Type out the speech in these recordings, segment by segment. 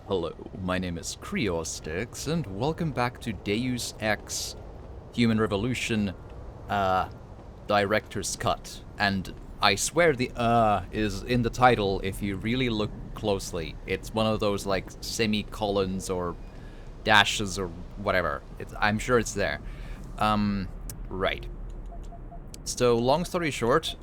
Hello, my name is Creostix, and welcome back to Deus Ex Human Revolution, Director's Cut. And I swear the is in the title if you really look closely. It's one of those, like, semicolons or dashes or whatever. I'm sure it's there. Right. So, long story short,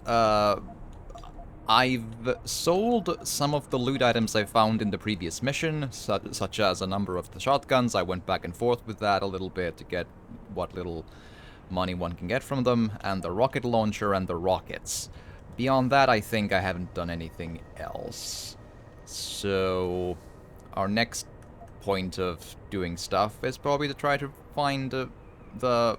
I've sold some of the loot items I found in the previous mission, such as a number of the shotguns. I went back and forth with that a little bit to get what little money one can get from them, and the rocket launcher and the rockets. Beyond that, I think I haven't done anything else. So, our next point of doing stuff is probably to try to find the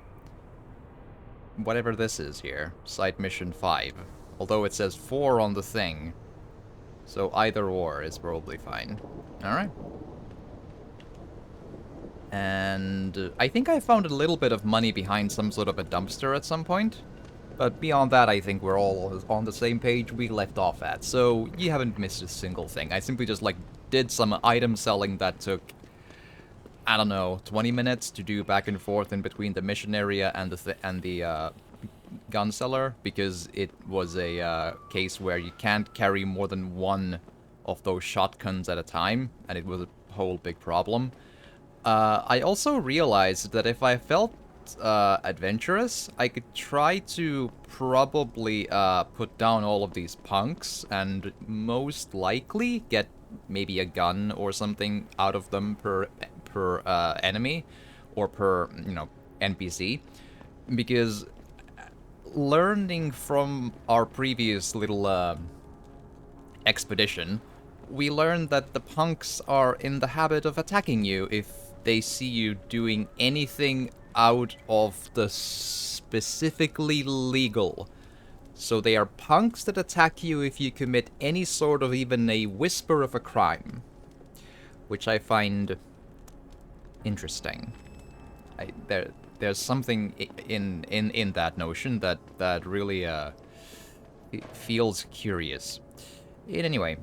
whatever this is here, Side Mission 5. Although it says 4 on the thing. So either or is probably fine. Alright. And I think I found a little bit of money behind some sort of a dumpster at some point. But beyond that, I think we're all on the same page we left off at. So you haven't missed a single thing. I simply just, like, did some item selling that took, I don't know, 20 minutes to do back and forth in between the mission area and the gun seller, because it was a case where you can't carry more than one of those shotguns at a time, and it was a whole big problem. I also realized that if I felt adventurous, I could try to probably put down all of these punks and most likely get maybe a gun or something out of them per enemy or per, NPC, because learning from our previous little expedition, we learned that the punks are in the habit of attacking you if they see you doing anything out of the specifically legal. So they are punks that attack you if you commit any sort of even a whisper of a crime, which I find interesting. There's something in that notion that really it feels curious. Anyway,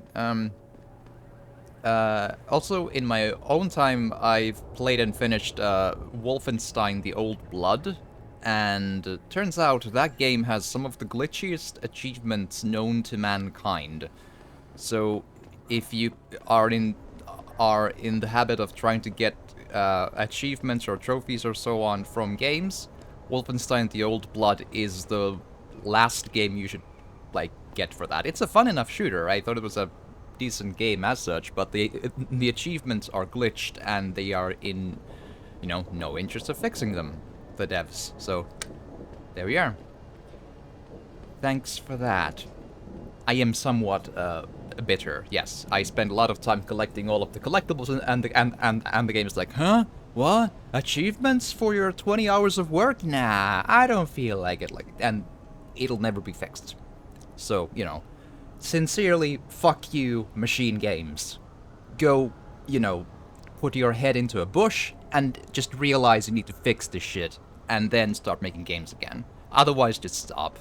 also in my own time, I've played and finished Wolfenstein: The Old Blood, and turns out that game has some of the glitchiest achievements known to mankind. So if you are in the habit of trying to get achievements or trophies or so on from games, Wolfenstein: The Old Blood is the last game you should, like, get for that. It's a fun enough shooter. I thought it was a decent game as such, but the achievements are glitched, and they are in, no interest of fixing them, the devs. So, there we are. Thanks for that. I am somewhat bitter. Yes, I spent a lot of time collecting all of the collectibles, and the game is like, huh? What? Achievements for your 20 hours of work? Nah, I don't feel like it. And it'll never be fixed. So, sincerely, fuck you, machine games. Go, put your head into a bush and just realize you need to fix this shit, and then start making games again. Otherwise, just stop.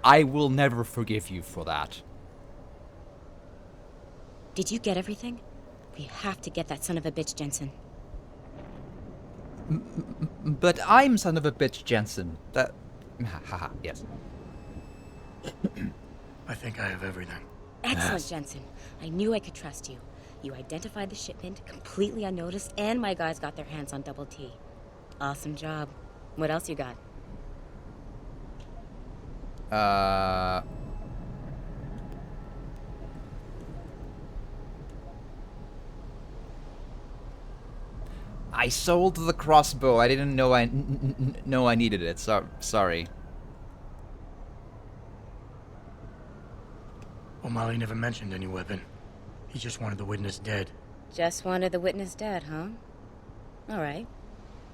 I will never forgive you for that. Did you get everything? We have to get that son of a bitch, Jensen. But I'm son of a bitch, Jensen. That... Haha, yes. I think I have everything. Excellent, Yes. Jensen. I knew I could trust you. You identified the shipment completely unnoticed, and my guys got their hands on Double T. Awesome job. What else you got? I sold the crossbow. I didn't know I needed it. Sorry. O'Malley never mentioned any weapon. He just wanted the witness dead. Just wanted the witness dead, huh? All right.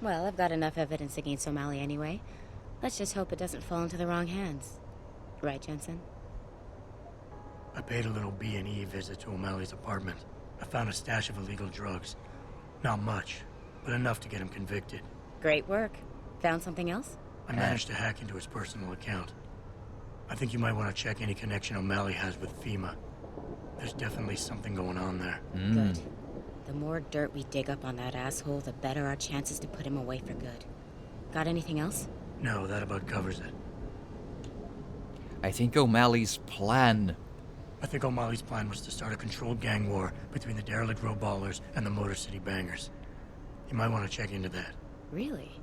Well, I've got enough evidence against O'Malley anyway. Let's just hope it doesn't fall into the wrong hands. Right, Jensen? I paid a little B&E visit to O'Malley's apartment. I found a stash of illegal drugs. Not much, but enough to get him convicted. Great work. Found something else? I managed to hack into his personal account. I think you might want to check any connection O'Malley has with FEMA. There's definitely something going on there. Good. The more dirt we dig up on that asshole, the better our chances to put him away for good. Got anything else? No, that about covers it. I think O'Malley's plan... I think O'Malley's plan was to start a controlled gang war between the derelict row ballers and the Motor City bangers. You might want to check into that. Really?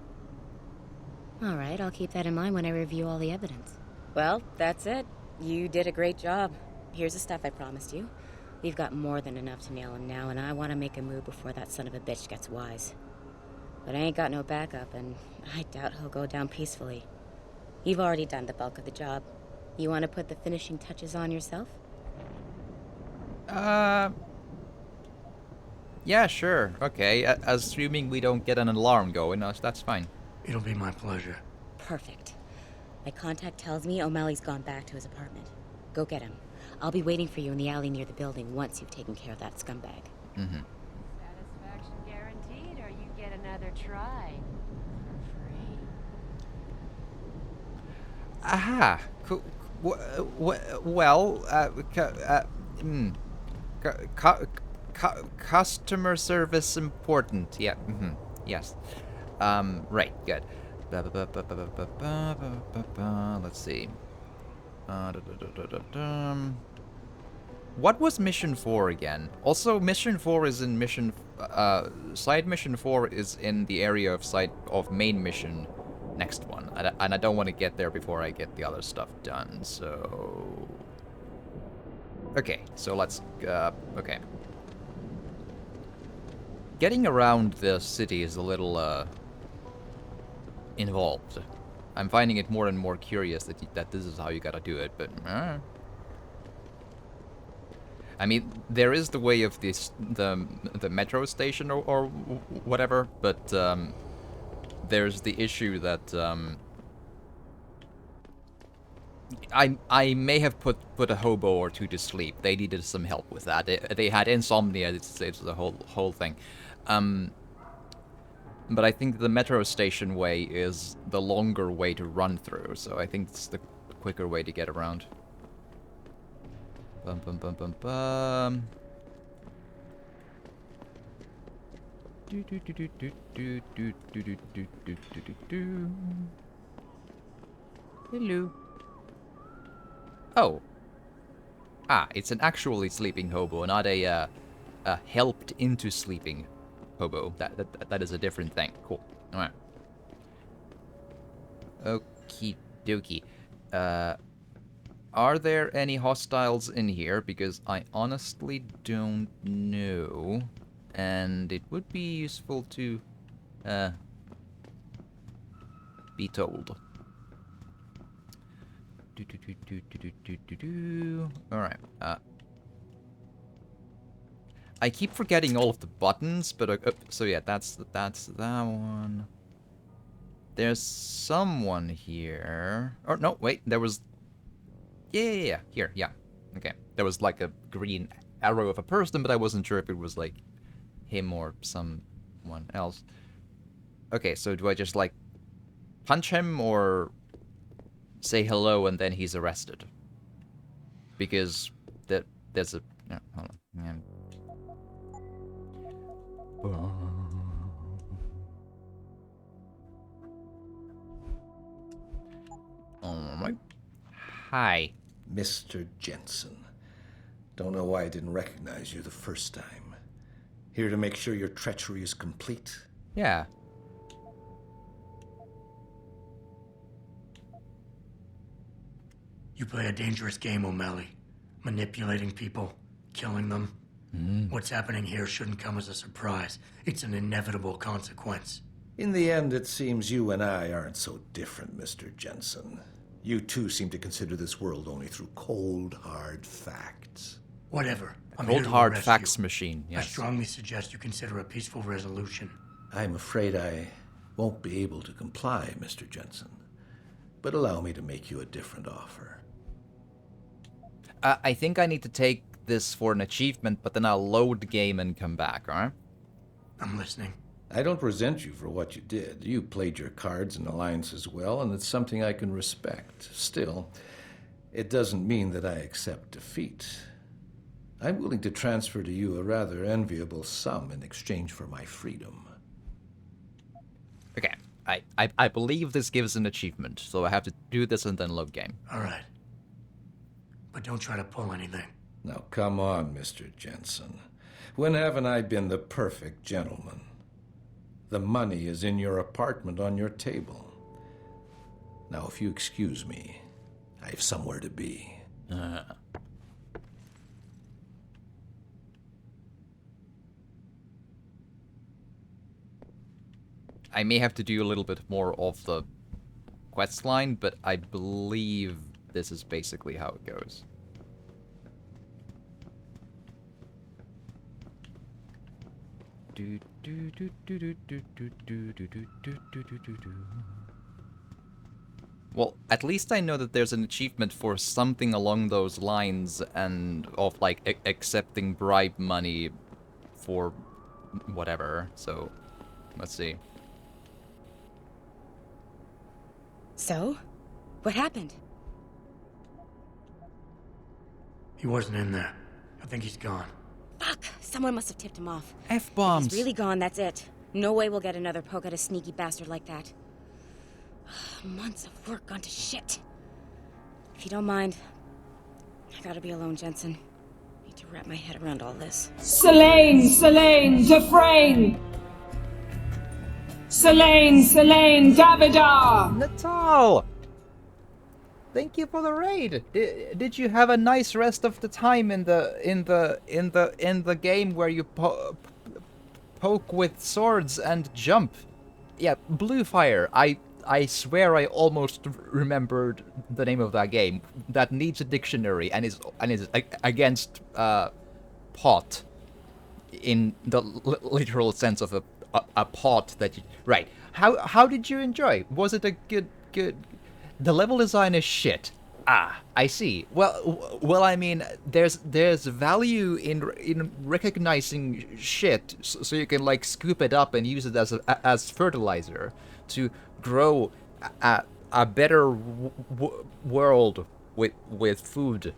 All right, I'll keep that in mind when I review all the evidence. Well, that's it. You did a great job. Here's the stuff I promised you. We've got more than enough to nail him now, and I want to make a move before that son of a bitch gets wise. But I ain't got no backup, and I doubt he'll go down peacefully. You've already done the bulk of the job. You want to put the finishing touches on yourself? Yeah, sure. Okay, assuming we don't get an alarm going, that's fine. It'll be my pleasure. Perfect. My contact tells me O'Malley's gone back to his apartment. Go get him. I'll be waiting for you in the alley near the building once you've taken care of that scumbag. Mm-hmm. Satisfaction guaranteed, or you get another try for free. Aha! Customer service important. Yeah. Mm-hmm. Yes. Right. Good. Let's see. What was mission 4 again? Also, mission 4 is in mission... side mission 4 is in the area of main mission next one. And I don't want to get there before I get the other stuff done, so... Okay, so let's... okay. Getting around the city is a little, involved. I'm finding it more and more curious that this is how you gotta do it, but... I mean, there is the way of the metro station or whatever, but there's the issue that I may have put a hobo or two to sleep. They needed some help with that. They had insomnia. It's the whole thing. But I think the metro station way is the longer way to run through, so I think it's the quicker way to get around. Bum bum bum bum bum. Do do do do do do do do do do do do do. Hello. Oh. Ah, it's an actually sleeping hobo, not a helped into sleeping hobo. That is a different thing. Cool. All right. Okie dokie. Are there any hostiles in here? Because I honestly don't know. And it would be useful to, be told. Alright, I keep forgetting all of the buttons, but, so yeah, that's that one. There's someone here. Or, no, wait, there was... Yeah, here, yeah. Okay. There was like a green arrow of a person, but I wasn't sure if it was like him or someone else. Okay, so do I just like punch him or say hello and then he's arrested? Because there's a... No, hold on. Alright. Hi. Mr. Jensen. Don't know why I didn't recognize you the first time. Here to make sure your treachery is complete? Yeah. You play a dangerous game, O'Malley. Manipulating people, killing them. What's happening here shouldn't come as a surprise. It's an inevitable consequence. In the end, it seems you and I aren't so different, Mr. Jensen. You too seem to consider this world only through cold, hard facts. Whatever. I'm Cold here to hard arrest fax you. machine, I yes. strongly suggest you consider a peaceful resolution. I'm afraid I won't be able to comply, Mr. Jensen. But allow me to make you a different offer. I think I need to take this for an achievement, but then I'll load the game and come back, alright? I'm listening. I don't resent you for what you did. You played your cards and alliances well, and it's something I can respect. Still, it doesn't mean that I accept defeat. I'm willing to transfer to you a rather enviable sum in exchange for my freedom. Okay, I believe this gives an achievement, so I have to do this and then load game. All right. But don't try to pull anything. Now come on, Mr. Jensen. When haven't I been the perfect gentleman? The money is in your apartment on your table. Now, if you excuse me, I have somewhere to be. I may have to do a little bit more of the quest line, but I believe this is basically how it goes. Well, at least I know that there's an achievement for something along those lines and of like accepting bribe money for whatever. So, let's see. So? What happened? He wasn't in there. I think he's gone. Fuck! Someone must have tipped him off. F-bombs! If he's really gone, that's it. No way we'll get another poke at a sneaky bastard like that. Months of work gone to shit. If you don't mind, I gotta be alone, Jensen. Need to wrap my head around all this. Selene, Dufresne! Selene, Davidar! Natal! Thank you for the raid. Did you have a nice rest of the time in the game where you poke with swords and jump? Yeah, Blue Fire. I swear I almost remembered the name of that game. That needs a dictionary and is against pot in the literal sense of a pot that you, right. How did you enjoy? Was it a good? The level design is shit. Ah, I see. Well, I mean, there's value in recognizing shit, so you can like scoop it up and use it as fertilizer to grow a better world with food,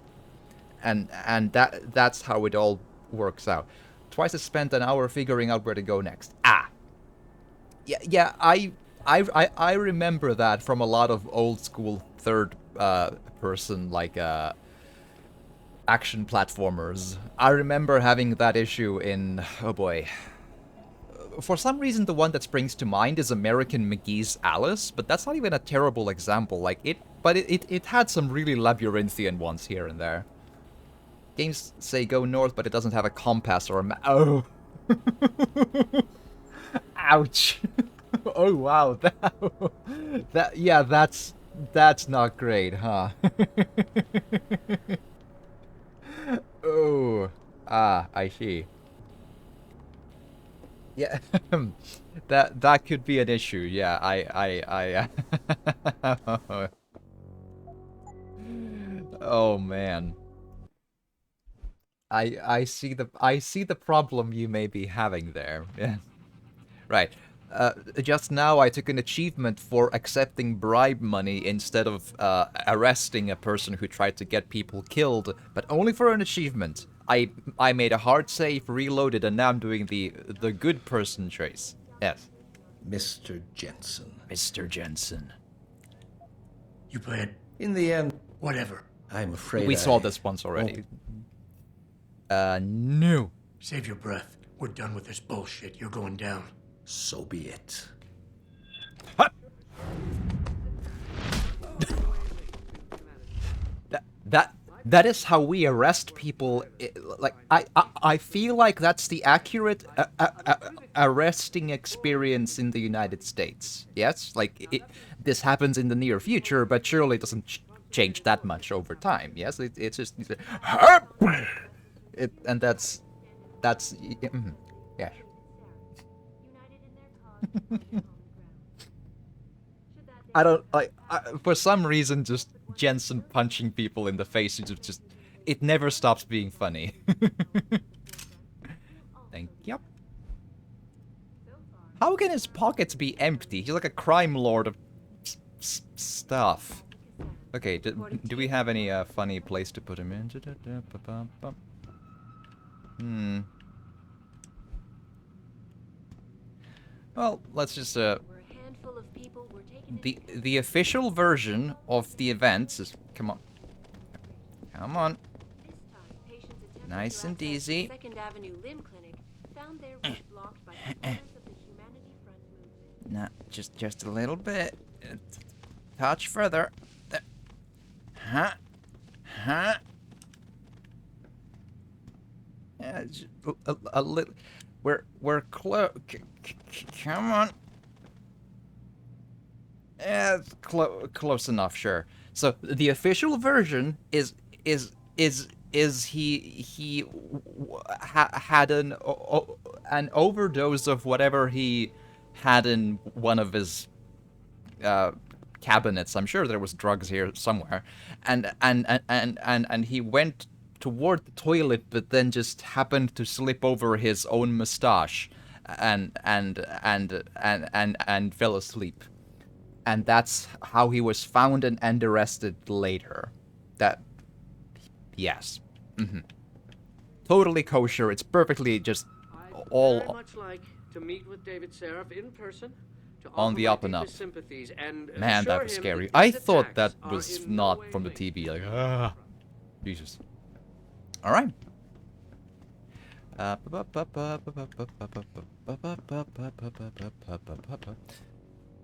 and that's how it all works out. Twice as spent an hour figuring out where to go next. Ah, yeah. I remember that from a lot of old school third person like action platformers. I remember having that issue in, oh boy. For some reason the one that springs to mind is American McGee's Alice, but that's not even a terrible example. Like it had some really labyrinthian ones here and there. Games say go north, but it doesn't have a compass or a oh. Ouch. Oh wow, yeah, that's not great, huh? Oh, I see. Yeah, that could be an issue. Yeah, I Oh man. I see the problem you may be having there. Yeah. Right. Just now I took an achievement for accepting bribe money instead of arresting a person who tried to get people killed, but only for an achievement. I made a hard save, reloaded, and now I'm doing the good person trace. Yes. Mr. Jensen. Mr. Jensen. You played In the end, whatever. I'm afraid We saw this once already. No. Save your breath. We're done with this bullshit. You're going down. So be it. That is how we arrest people. Like I feel like that's the accurate arresting experience in the United States. Yes, like this happens in the near future, but surely it doesn't change that much over time. Yes, it's just and that's yeah. I don't like. For some reason, just Jensen punching people in the face is just. It never stops being funny. Thank you. How can his pockets be empty? He's like a crime lord of stuff. Okay, do we have any funny place to put him in? Well, let's just We're a handful of people. We're taking the official version of the events is come on. Come on. This time, patients attempting Nice to and access the easy. Second Avenue Limb Clinic found their route blocked by supporters of the Humanity Front movement. No, just a little bit. Touch further. There. Huh? Huh? Yeah, a little. We're close. Come on. Yeah, it's close enough, sure. So the official version is he had an overdose of whatever he had in one of his cabinets. I'm sure there was drugs here somewhere, and he went toward the toilet, but then just happened to slip over his own mustache, and fell asleep. And that's how he was found and arrested later. That, yes, totally kosher. It's perfectly just I'd all very much like to meet with David Seraph in person to on offer the my up and up. deepest sympathies and Man, assure that was him scary. that I these thought that attacks are was in no not way from the linked TV. to Like, the Jesus. All right.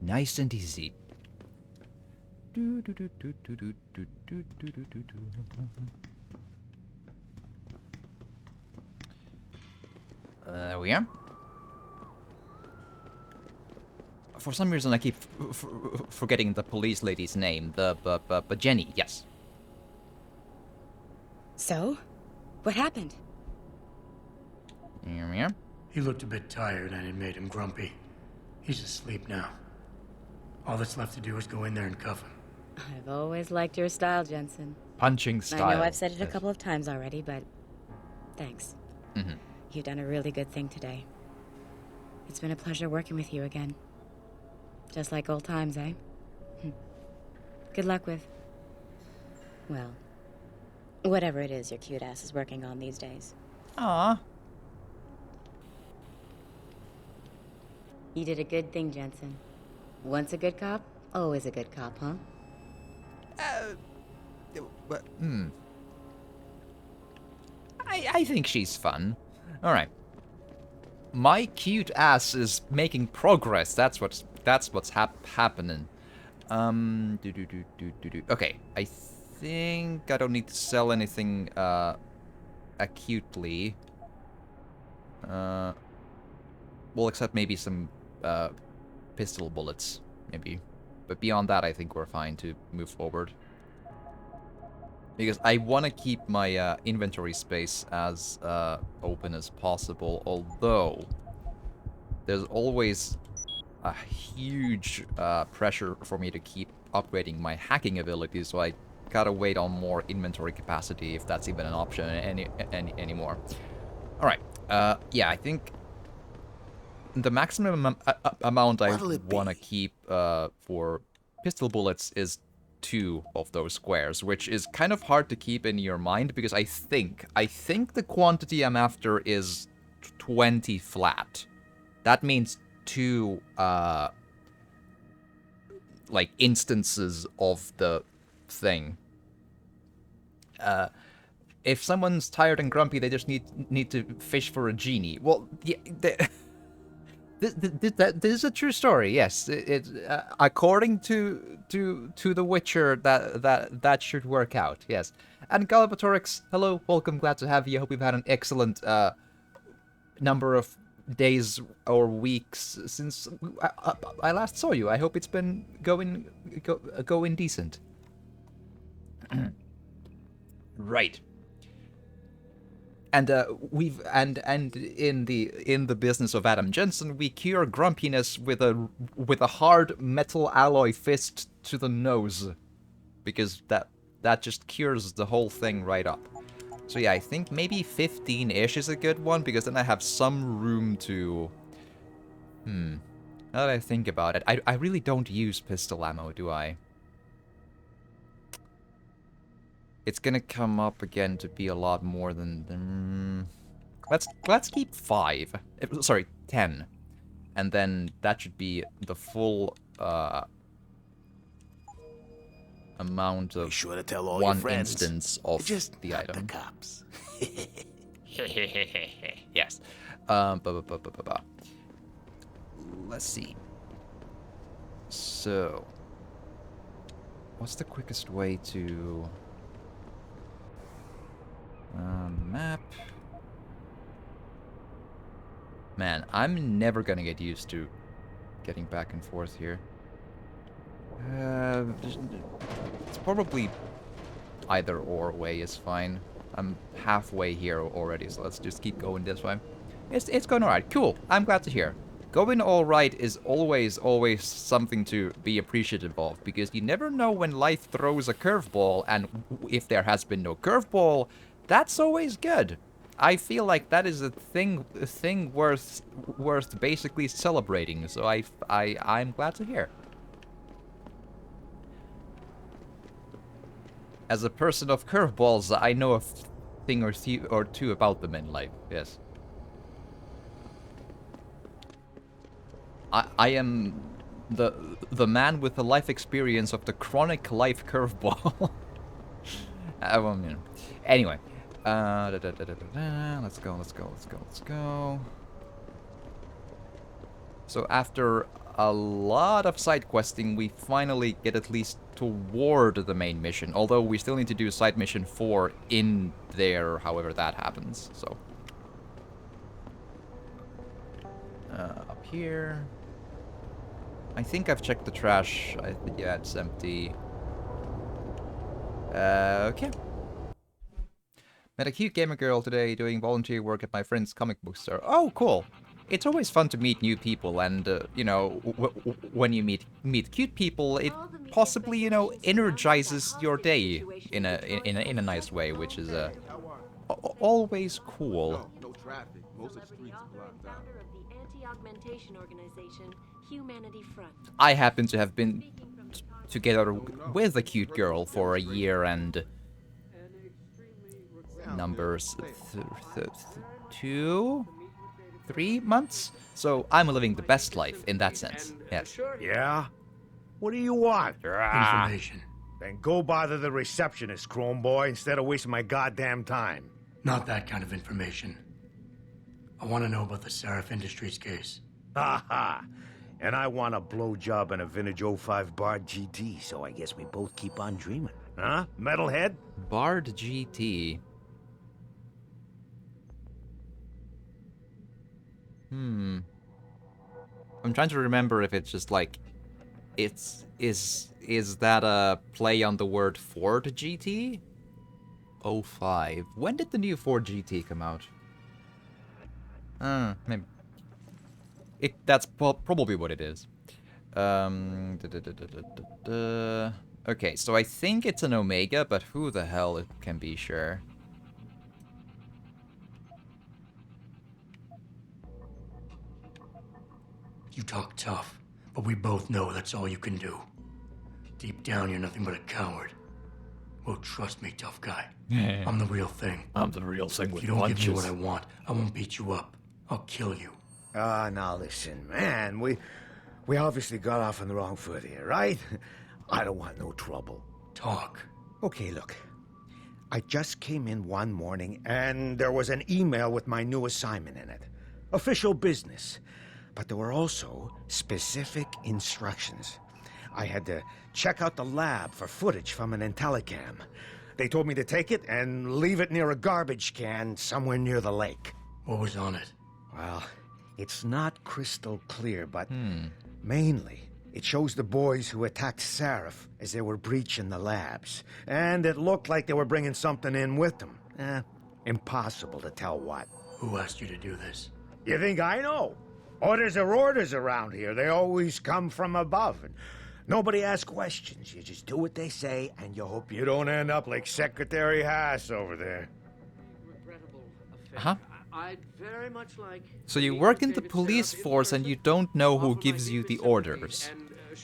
Nice and easy. There we are. For some reason, I keep forgetting the police lady's name. But Jenny, yes. So? What happened? Here we are. He looked a bit tired and it made him grumpy. He's asleep now. All that's left to do is go in there and cuff him. I've always liked your style, Jensen. Punching style. I know I've said it a couple of times already, but thanks. Mm-hmm. You've done a really good thing today. It's been a pleasure working with you again. Just like old times, eh? Good luck with... well, whatever it is your cute ass is working on these days. Aww. You did a good thing, Jensen. Once a good cop, always a good cop, huh? But, I think she's fun. Alright. My cute ass is making progress. That's what's happening. Okay, I think I don't need to sell anything acutely. Well, except maybe some pistol bullets, maybe. But beyond that, I think we're fine to move forward. Because I want to keep my inventory space as open as possible, although there's always a huge pressure for me to keep upgrading my hacking ability, so I gotta wait on more inventory capacity, if that's even an option anymore. Alright, yeah, I think the maximum amount I want to keep for pistol bullets is 2 of those squares, which is kind of hard to keep in your mind, because I think the quantity I'm after is 20 flat. That means 2 like instances of the thing. If someone's tired and grumpy, they just need to fish for a genie. Well, yeah, this is a true story. Yes, according to The Witcher, that should work out. Yes, and Galbatorix, hello, welcome, glad to have you. I hope you've had an excellent number of days or weeks since I last saw you. I hope it's been going decent. Right. And in the business of Adam Jensen, we cure grumpiness with a hard metal alloy fist to the nose, because that just cures the whole thing right up. So yeah, I think maybe 15-ish is a good one, because then I have some room to... Now that I think about it, I really don't use pistol ammo, do I? It's gonna come up again to be a lot more than... Let's keep 5. Sorry, 10. And then that should be the full amount of Be sure to tell all one your friends. instance of Just the not item. the cops. Yes. Let's see. So, what's the quickest way to map? Man, I'm never gonna get used to getting back and forth here. It's probably either or way is fine. I'm halfway here already, so let's just keep going this way. It's going alright. Cool. I'm glad to hear. Going alright is always something to be appreciative of, because you never know when life throws a curveball, and if there has been no curveball, that's always good. I feel like that is a thing worth basically celebrating. So I'm glad to hear. As a person of curveballs, I know a thing or two about them in life. Yes. I am the man with the life experience of the chronic life curveball. Well, you know. Anyway. Let's go. So after a lot of side questing, we finally get at least toward the main mission. Although we still need to do side mission 4 in there, however that happens. So up here. I think I've checked the trash. Yeah, it's empty. Okay. Met a cute gamer girl today doing volunteer work at my friend's comic book store. Oh, cool. It's always fun to meet new people, and, you know, when you meet cute people, it possibly, you know, energizes your day in a nice way, which is, always cool. No traffic. Most of the streets are blocked down. Founder of the anti-augmentation organization, Humanity Front. I happen to have been together with a cute girl for a year and numbers 3 months, so I'm living the best life in that sense. Yes. Yeah? What do you want? Information. Then go bother the receptionist, Chrome Boy, instead of wasting my goddamn time. Not that kind of information. I want to know about the Seraph Industries case. Ha ha! And I want a blowjob in a vintage 05 Bard GT, so I guess we both keep on dreaming. Huh, metalhead? Bard GT. I'm trying to remember if it's just like, is that a play on the word Ford GT? 05. When did the new Ford GT come out? Maybe. That's probably what it is. Okay, so I think it's an Omega, but who the hell can be sure? You talk tough, but we both know that's all you can do. Deep down, you're nothing but a coward. Well, trust me, tough guy. I'm the real thing. I'm the real thing If with you don't give me punches. what I want, I won't beat you up. I'll kill you. Now listen, man, we obviously got off on the wrong foot here, right? I don't want no trouble. Talk. Okay, look. I just came in one morning, and there was an email with my new assignment in it. Official business. But there were also specific instructions. I had to check out the lab for footage from an IntelliCam. They told me to take it and leave it near a garbage can somewhere near the lake. What was on it? Well, it's not crystal clear, but mainly it shows the boys who attacked Seraph as they were breaching the labs. And it looked like they were bringing something in with them. Impossible to tell what. Who asked you to do this? You think I know? Orders are orders around here. They always come from above. And nobody asks questions. You just do what they say, and you hope you don't end up like Secretary Haas over there. Regrettable affair. Huh? I'd very much like. So you work in the police force and you don't know who gives you the orders.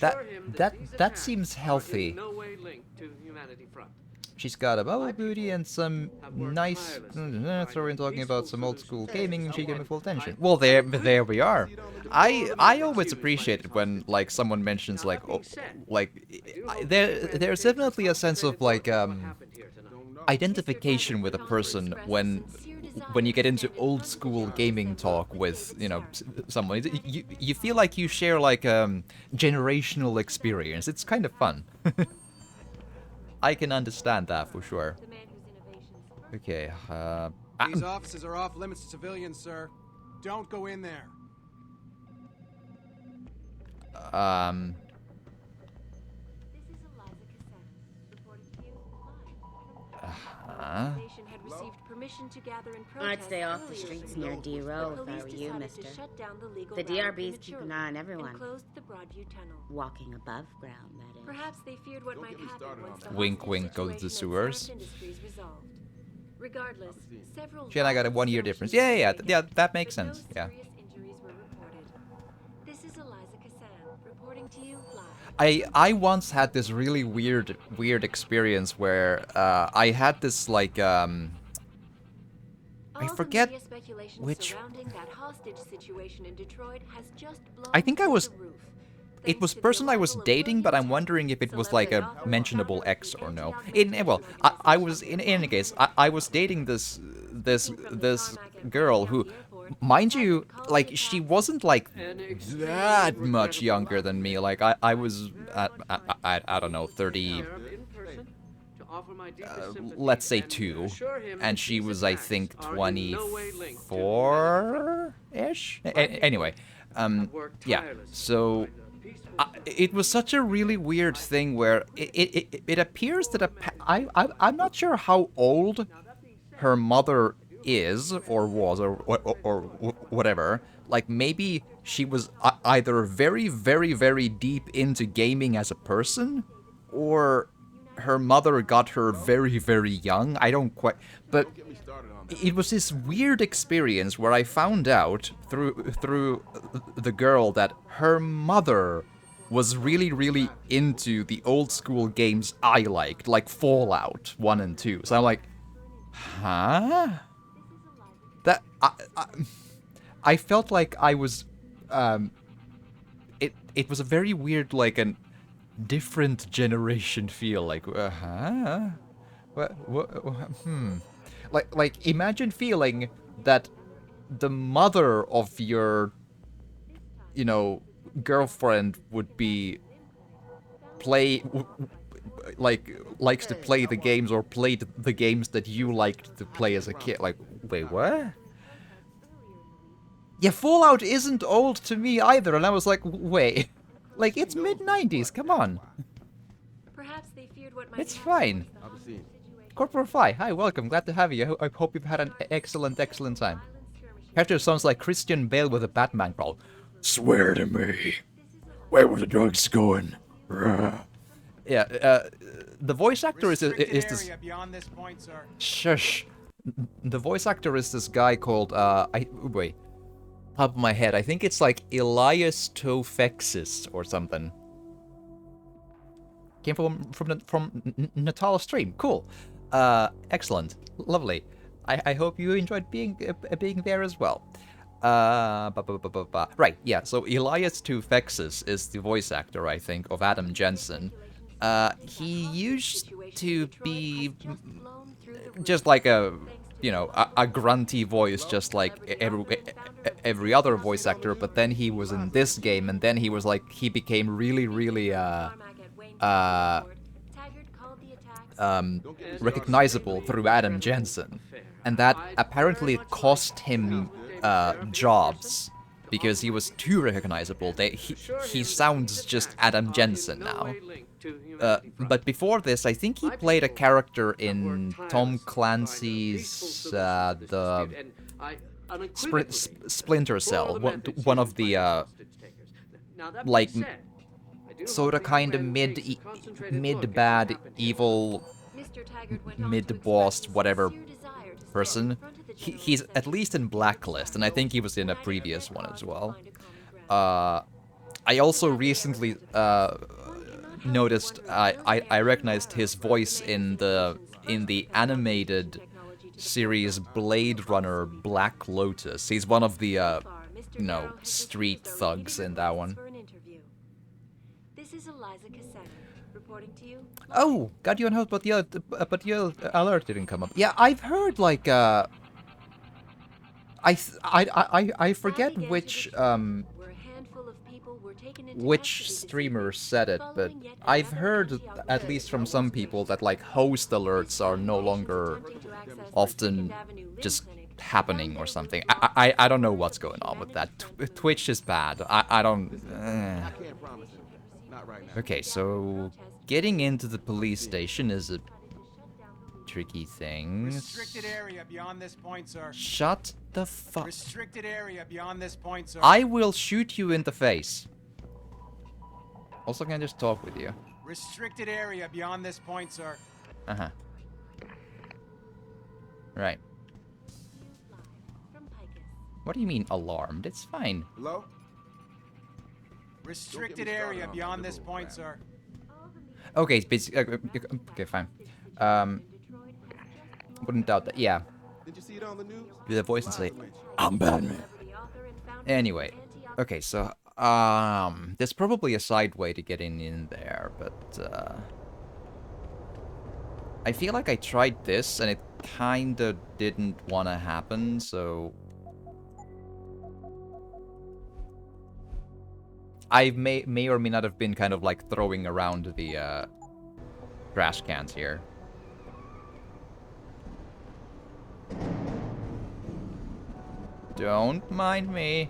That seems healthy. No way linked to Humanity Front. She's got a bubble booty and some nice throw in talking about some old school gaming, and she gave me full attention. Well, there we are. I always appreciate it when like someone mentions like there's definitely a sense of like identification with a person when you get into old school gaming talk with, you know, someone. You feel like you share like generational experience. It's kind of fun. I can understand that for sure. Okay, These offices are off limits to civilians, sir. Don't go in there. I'd stay off the streets near D-Row if I were you, mister. The DRB's keep an eye on everyone. Walking above ground, that is. Perhaps they feared what might happen once the Wink, wink, go to the sewers. Regardless, several She and I got a 1 year difference. Yeah, that makes sense. Yeah. This is Eliza Cassan, reporting to you live. I once had this really weird experience where I had this like I forget which. I think I was. It was person I was dating, but I'm wondering if it was like a mentionable ex or no. I was in any case. I was dating this girl who, mind you, like she wasn't like that much younger than me. Like I was I don't know 30. Let's say 2, and she was I think 24-ish. Anyway, yeah. So it was such a really weird thing where it appears that I'm not sure how old her mother is or was or whatever. Like maybe she was either very very very deep into gaming as a person, or her mother got her very, very young. I don't quite... But it was this weird experience where I found out through the girl that her mother was really, really into the old school games I liked, like Fallout 1 and 2. So I'm like, huh? That... I felt like I was... It was a very weird, like, an different generation feel, like like imagine feeling that the mother of your, you know, girlfriend would be likes to play the games or played the games that you liked to play as a kid. Like, wait, what? Yeah, Fallout isn't old to me either, and I was like, wait. Like, it's mid-90s, come on. Perhaps they feared what might It's fine. Corporal Fly, hi, welcome, glad to have you. I hope you've had an excellent time. Character sounds like Christian Bale with a Batman growl. Swear to me, where were the drugs going? Yeah, the voice actor is this... Shush. The voice actor is this guy called, wait. Top of my head, I think it's like Elias Tofexis or something. Came from Natal stream. Cool. Excellent. Lovely. I hope you enjoyed being there as well. Right, yeah, so Elias Tofexis is the voice actor, I think, of Adam Jensen. He used to be just like a, you know, a grunty voice, just like every other voice actor, but then he was in this game, and then he was like, he became really, really, recognizable through Adam Jensen. And that apparently cost him, jobs, because he was too recognizable. He sounds just Adam Jensen now. But before this, I think he played a character in Tom Clancy's the Splinter Cell, one of the like sort of kind of mid-bad evil mid-boss whatever person. He's at least in Blacklist, and I think he was in a previous one as well. I also recently noticed I recognized his voice in the in the animated series Blade Runner Black Lotus. He's one of the, you know, street thugs in that one. This is Eliza Cassetta, reporting to you. Oh, got you on hold, but your alert didn't come up. Yeah, I've heard like I forget which streamer said it, but I've heard at least from some people that like host alerts are no longer often just happening or something. I don't know what's going on with that. Twitch is bad. I don't. Okay, so getting into the police station is a tricky thing. Restricted area beyond this point, sir. Shut the fuck. Restricted area beyond this point, sir. I will shoot you in the face. Also, can I just talk with you? Restricted area beyond this point, sir. Uh-huh. Right. What do you mean alarmed? It's fine. Hello? Restricted area beyond this point, sir. Okay, it's basically okay, fine. Wouldn't doubt that. Yeah. Did you see it on the news? Do the voice and say, "I'm Batman." Anyway, okay, so there's probably a side way to getting in there, but I feel like I tried this and it kinda didn't want to happen, so I may or may not have been kind of like throwing around the trash cans here. Don't mind me.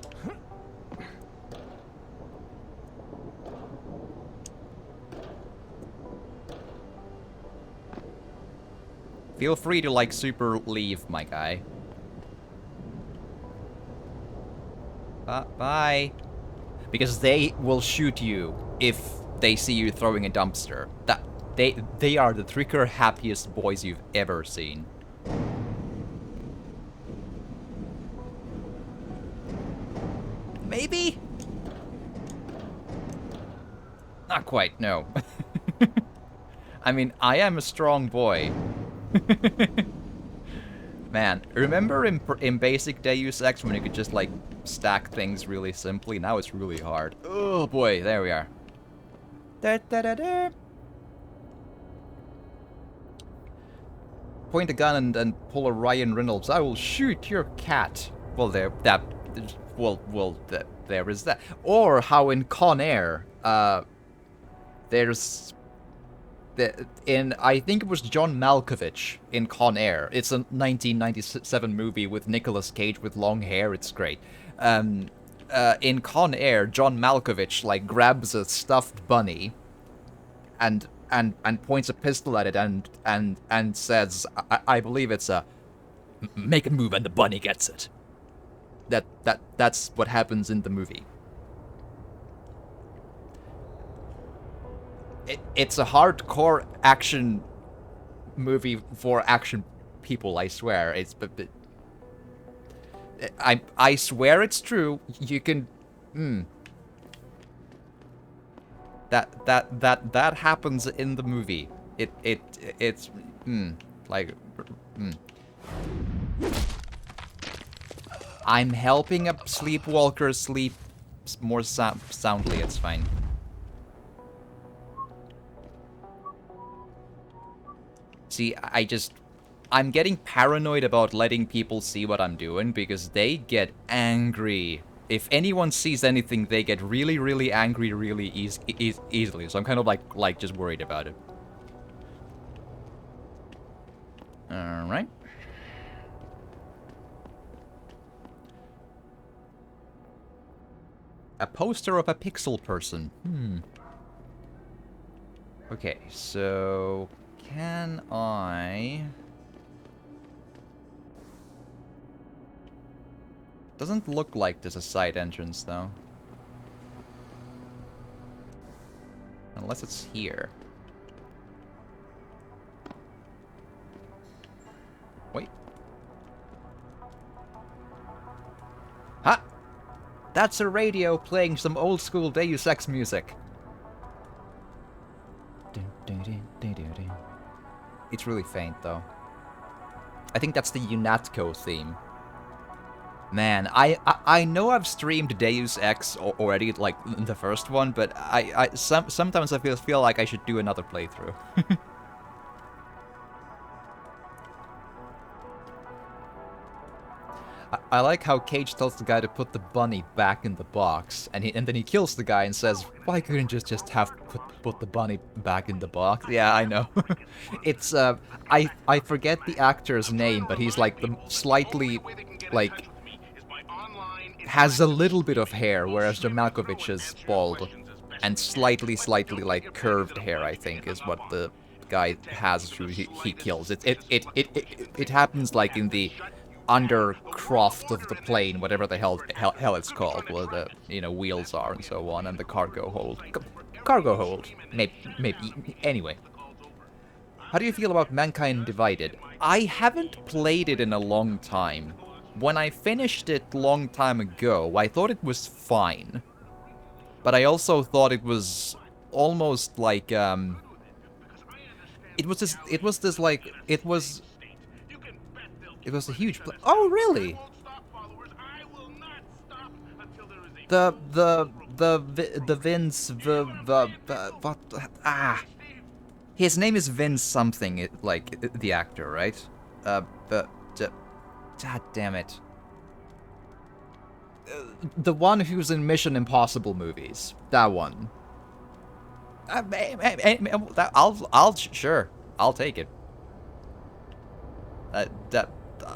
Feel free to like super leave, my guy. Bye. Because they will shoot you if they see you throwing a dumpster. They are the trigger happiest boys you've ever seen. Maybe? Not quite, no. I mean, I am a strong boy. Man, remember in basic Deus Ex when you could just like stack things really simply? Now it's really hard. Oh boy, there we are. Da, da, da, da. Point a gun and pull a Ryan Reynolds. I will shoot your cat. Well, there is that. Or how in Con Air, there's I think it was John Malkovich in Con Air. It's a 1997 movie with Nicolas Cage with long hair. It's great. In Con Air, John Malkovich like grabs a stuffed bunny, and points a pistol at it and says, I believe it's a make a move and the bunny gets it. That's what happens in the movie. It's a hardcore action movie for action people, I swear. I swear it's true. You can that happens in the movie. It's I'm helping a sleepwalker sleep more soundly. It's fine. See, I'm getting paranoid about letting people see what I'm doing because they get angry. If anyone sees anything, they get really, really angry really easily. So I'm kind of like just worried about it. All right. A poster of a pixel person. Okay, so can I... Doesn't look like there's a side entrance, though. Unless it's here. Wait. Ha! That's a radio playing some old-school Deus Ex music. It's really faint, though. I think that's the UNATCO theme. Man, I know I've streamed Deus Ex already, like the first one, but sometimes I feel like I should do another playthrough. I like how Cage tells the guy to put the bunny back in the box, and then he kills the guy and says, "Why couldn't you just have put the bunny back in the box?" Yeah, I know. It's I forget the actor's name, but he's like the slightly like has a little bit of hair, whereas John Malkovich is bald and slightly like curved hair. I think is what the guy has who he kills. It happens like in the undercroft of the plane, whatever the hell it's called, where the wheels are and so on, and the cargo hold. Cargo hold, maybe. Anyway, how do you feel about Mankind Divided? I haven't played it in a long time. When I finished it long time ago, I thought it was fine, but I also thought it was almost like it was a huge oh, really? The Vince what his name is Vince something, like the actor, right? God damn it. The one who's in Mission Impossible movies. That one. Sure, I'll take it.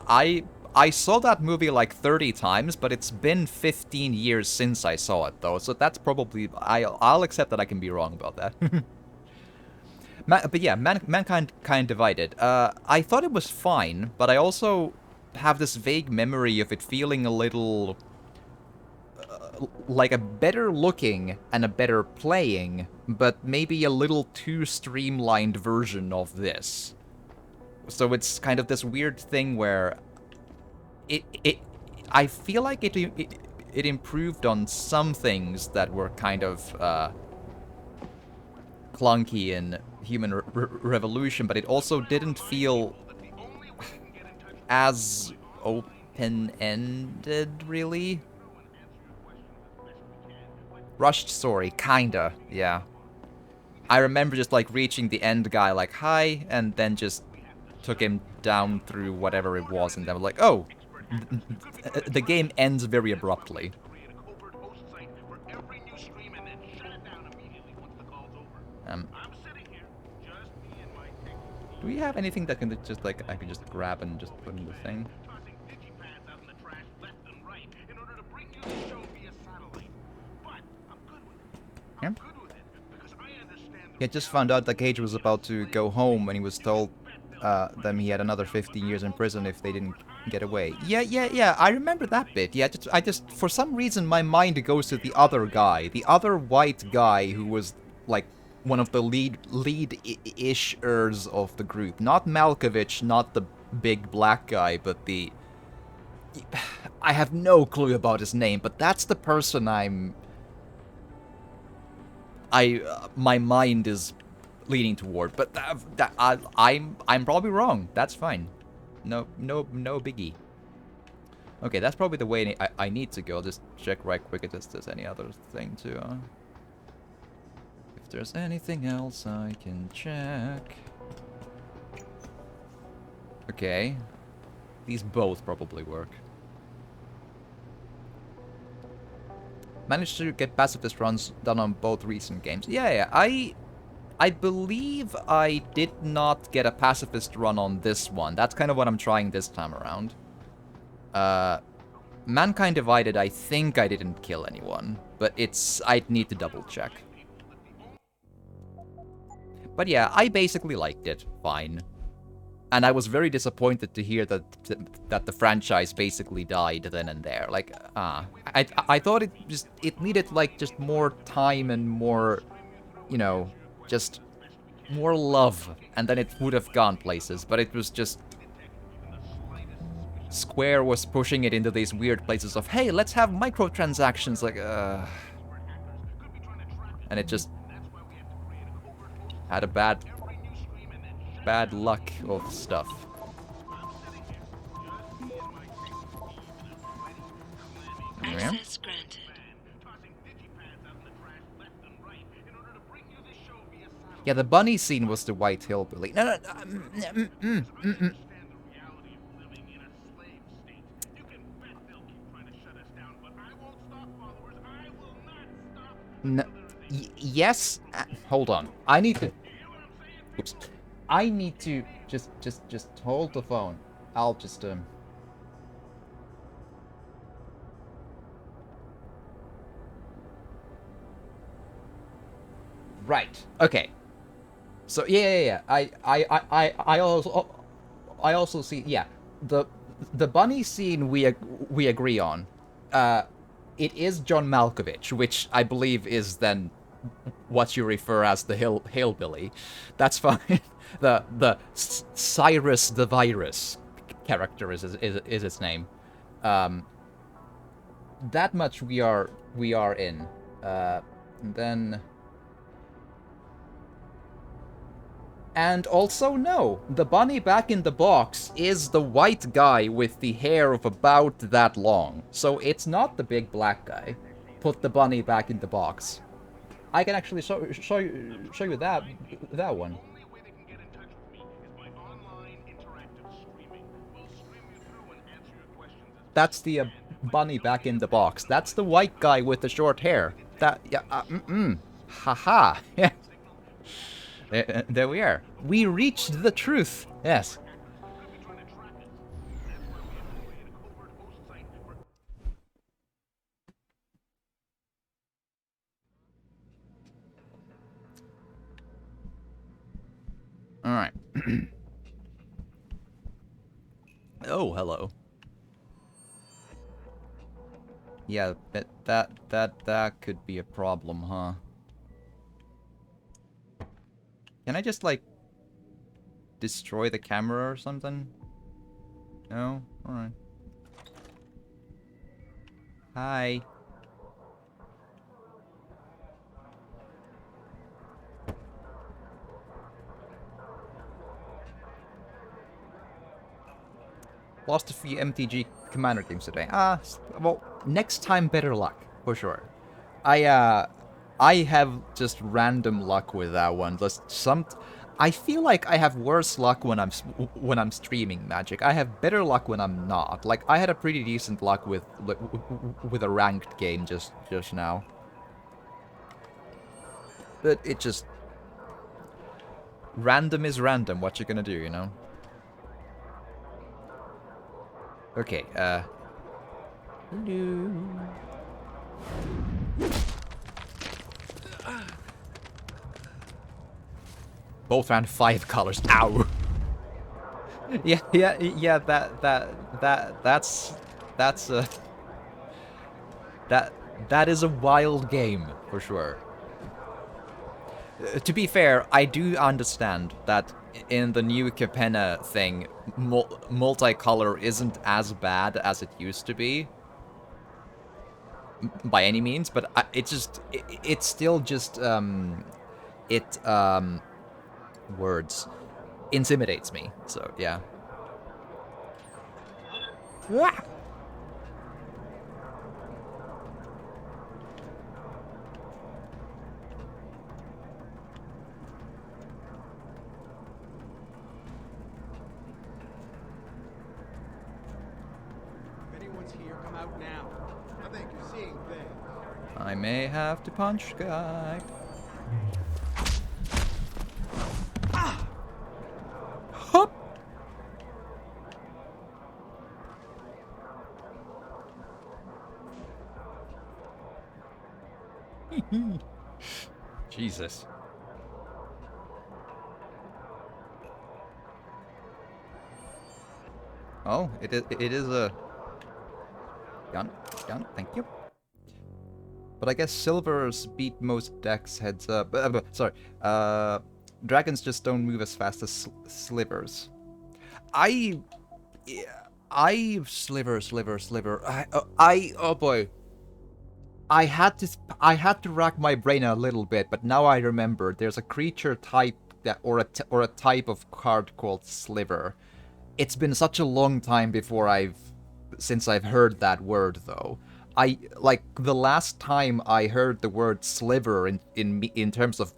I saw that movie like 30 times, but it's been 15 years since I saw it, though, so that's probably... I'll accept that I can be wrong about that. But yeah, Mankind Divided. I thought it was fine, but I also have this vague memory of it feeling a little... like a better looking and a better playing, but maybe a little too streamlined version of this. So it's kind of this weird thing where I feel like it improved on some things that were kind of clunky in Human Revolution, but it also didn't feel as open-ended, really. Rushed story, kinda, yeah. I remember just like reaching the end guy like, hi, and then just took him down through whatever it was, and then like, oh, the game ends very abruptly. Do we have anything that can just like, I can just grab and just put in the thing? Yeah. He had just found out that Cage was about to go home, and he was told them he had another 15 years in prison if they didn't get away. Yeah, I remember that bit. Yeah, I just, for some reason, my mind goes to the other guy. The other white guy who was, like, one of the lead-ish-ers of the group. Not Malkovich, not the big black guy, but the... I have no clue about his name, but that's the person my mind is leaning toward, but I'm probably wrong. That's fine. No biggie. Okay, that's probably the way I need to go. I'll just check right quick if there's any other thing to. If there's anything else I can check. Okay, these both probably work. Managed to get pacifist runs done on both recent games. Yeah, I believe I did not get a pacifist run on this one. That's kind of what I'm trying this time around. Mankind Divided, I think I didn't kill anyone, but I'd need to double check. But yeah, I basically liked it fine. And I was very disappointed to hear that the franchise basically died then and there. Like, I thought it needed like just more time and more, you know, just more love, and then it would have gone places. But it was just Square was pushing it into these weird places of, hey, let's have microtransactions, like, and it just had a bad bad luck of stuff. Yeah. Access granted. Yeah, the bunny scene was the white hillbilly. No. No. Yes. Hold on. I need to. Oops. I need to just hold the phone. I'll just Right. Okay. So yeah. I also see. Yeah. The bunny scene we agree on. It is John Malkovich, which I believe is then what you refer as the hillbilly. That's fine. The Cyrus the Virus character is its name. That much we are in. Then. And also, no, the bunny back in the box is the white guy with the hair of about that long. So it's not the big black guy. Put the bunny back in the box. I can actually show you that one. That's the bunny back in the box. That's the white guy with the short hair. That, yeah, haha, yeah. There we are. We reached the truth. Yes. All right. Oh, hello. Yeah, that could be a problem, huh? Can I just, like, destroy the camera or something? No? Alright. Hi. Lost a few MTG Commander games today. Well, next time better luck, for sure. I have just random luck with that one. I feel like I have worse luck when I'm streaming Magic. I have better luck when I'm not. Like, I had a pretty decent luck with a ranked game just now. But it just... Random is random, what you gonna do, you know? Okay, hello. Both ran 5 colors. Ow. Yeah. That is a wild game for sure. To be fair, I do understand that in the new Capenna thing, multicolor isn't as bad as it used to be. By any means, but it's still just, words intimidates me, so yeah. If anyone's here, come out now. I think you're seeing things. I may have to punch guy. Hop. Jesus. Oh, it is a gun, thank you. But I guess silvers beat most decks heads up. Sorry, dragons just don't move as fast as slivers. Sliver. Oh boy. I had to rack my brain a little bit, but now I remember there's a creature type that, or a type of card called sliver. It's been such a long time since I've heard that word though. The last time I heard the word sliver in terms of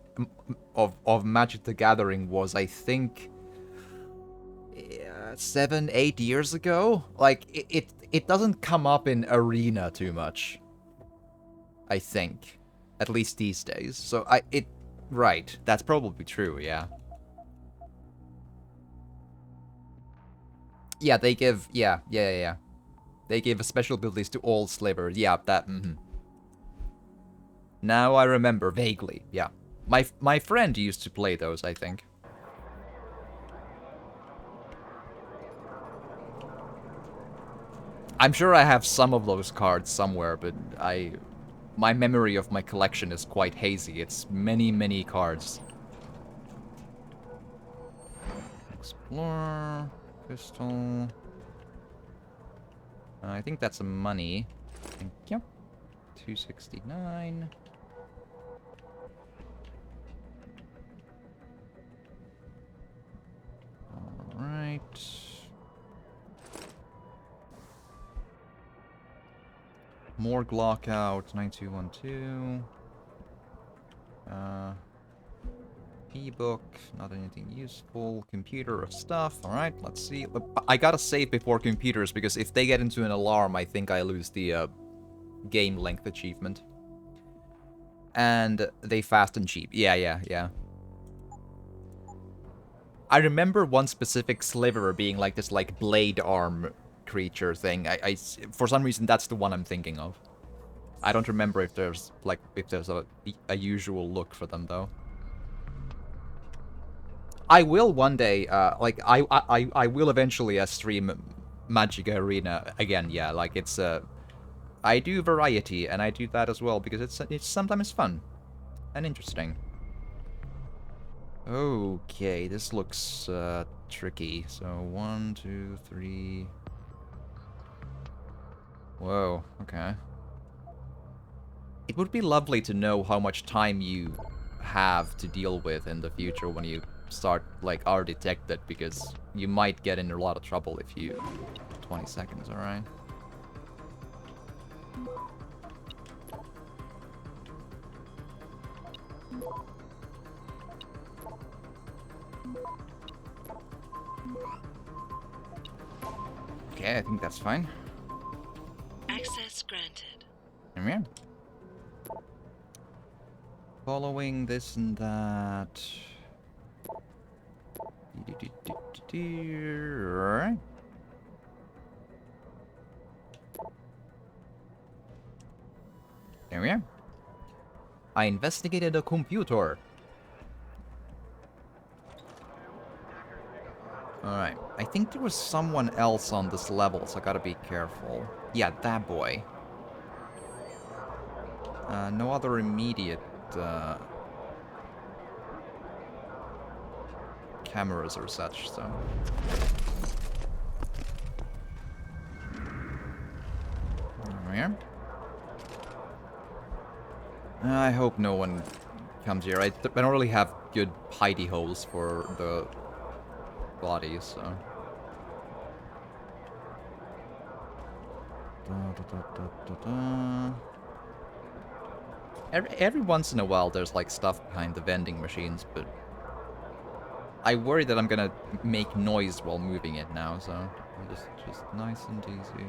Magic the Gathering was, I think, 7-8 years ago. Like it doesn't come up in Arena too much, I think, at least these days. So right, that's probably true. Yeah. Yeah, they give yeah. They give special abilities to all slivers. Yeah, that. Now I remember vaguely. Yeah, my friend used to play those, I think. I'm sure I have some of those cards somewhere, but my memory of my collection is quite hazy. It's many cards. Explore, pistol. I think that's a money. Thank you. 269. Alright. More Glock out, 9212. Ebook, not anything useful. Computer of stuff. Alright, let's see. I gotta save before computers, because if they get into an alarm, I think I lose the game length achievement. And they fast and cheap. Yeah. I remember one specific sliver being like this blade arm creature thing. I for some reason that's the one I'm thinking of. I don't remember if there's a usual look for them though. I will one day, I will eventually stream Magic Arena again. Yeah, like it's I do variety, and I do that as well because it's sometimes fun and interesting. Okay, this looks tricky. So 1, 2, 3. Whoa. Okay. It would be lovely to know how much time you have to deal with in the future when you start are detected, because you might get in a lot of trouble if you 20 seconds. All right. Okay, I think that's fine. Access granted. Yeah. Following this and that. Right. There we are. I investigated a computer. Alright. I think there was someone else on this level, so I gotta be careful. Yeah, that boy. No other immediate cameras or such, so. There we are. I hope no one comes here. I don't really have good hidey holes for the bodies, so. Every once in a while there's stuff behind the vending machines, but I worry that I'm gonna make noise while moving it now, so just nice and easy.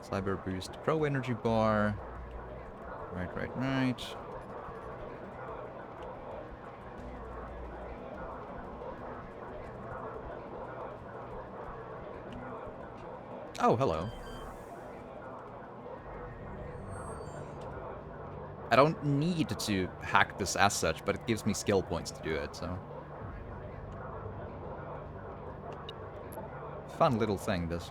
Cyber Boost Pro Energy Bar. Right. Oh, hello. I don't need to hack this as such, but it gives me skill points to do it, so. Fun little thing, this.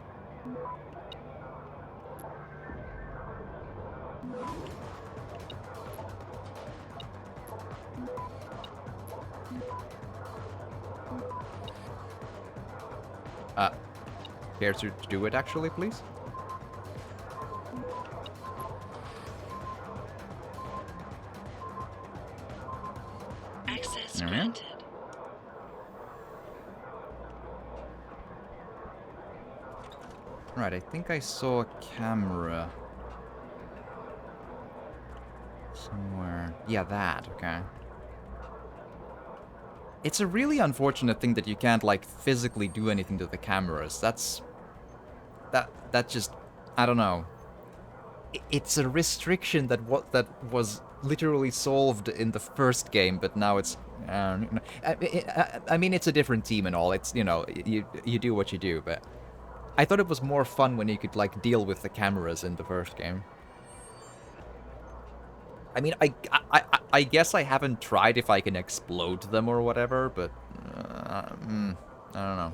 Care to do it, actually, please? granted. Right, I think I saw a camera somewhere. Yeah, that, okay. It's a really unfortunate thing that you can't, like, physically do anything to the cameras. That just, I don't know. It's a restriction that was literally solved in the first game, but now it's, I mean, it's a different team and all. It's, you know, you do what you do, but I thought it was more fun when you could, like, deal with the cameras in the first game. I mean, I guess I haven't tried if I can explode them or whatever, but I don't know.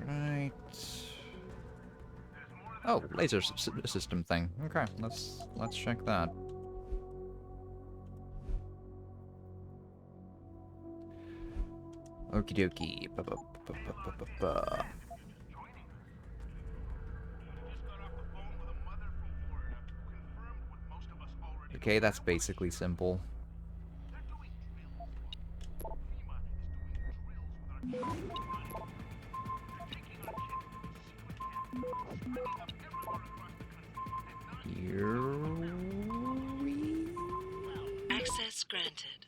Right. Oh, laser system thing. Okay, let's check that. Okie dokie. Okay, that's basically simple. Access granted.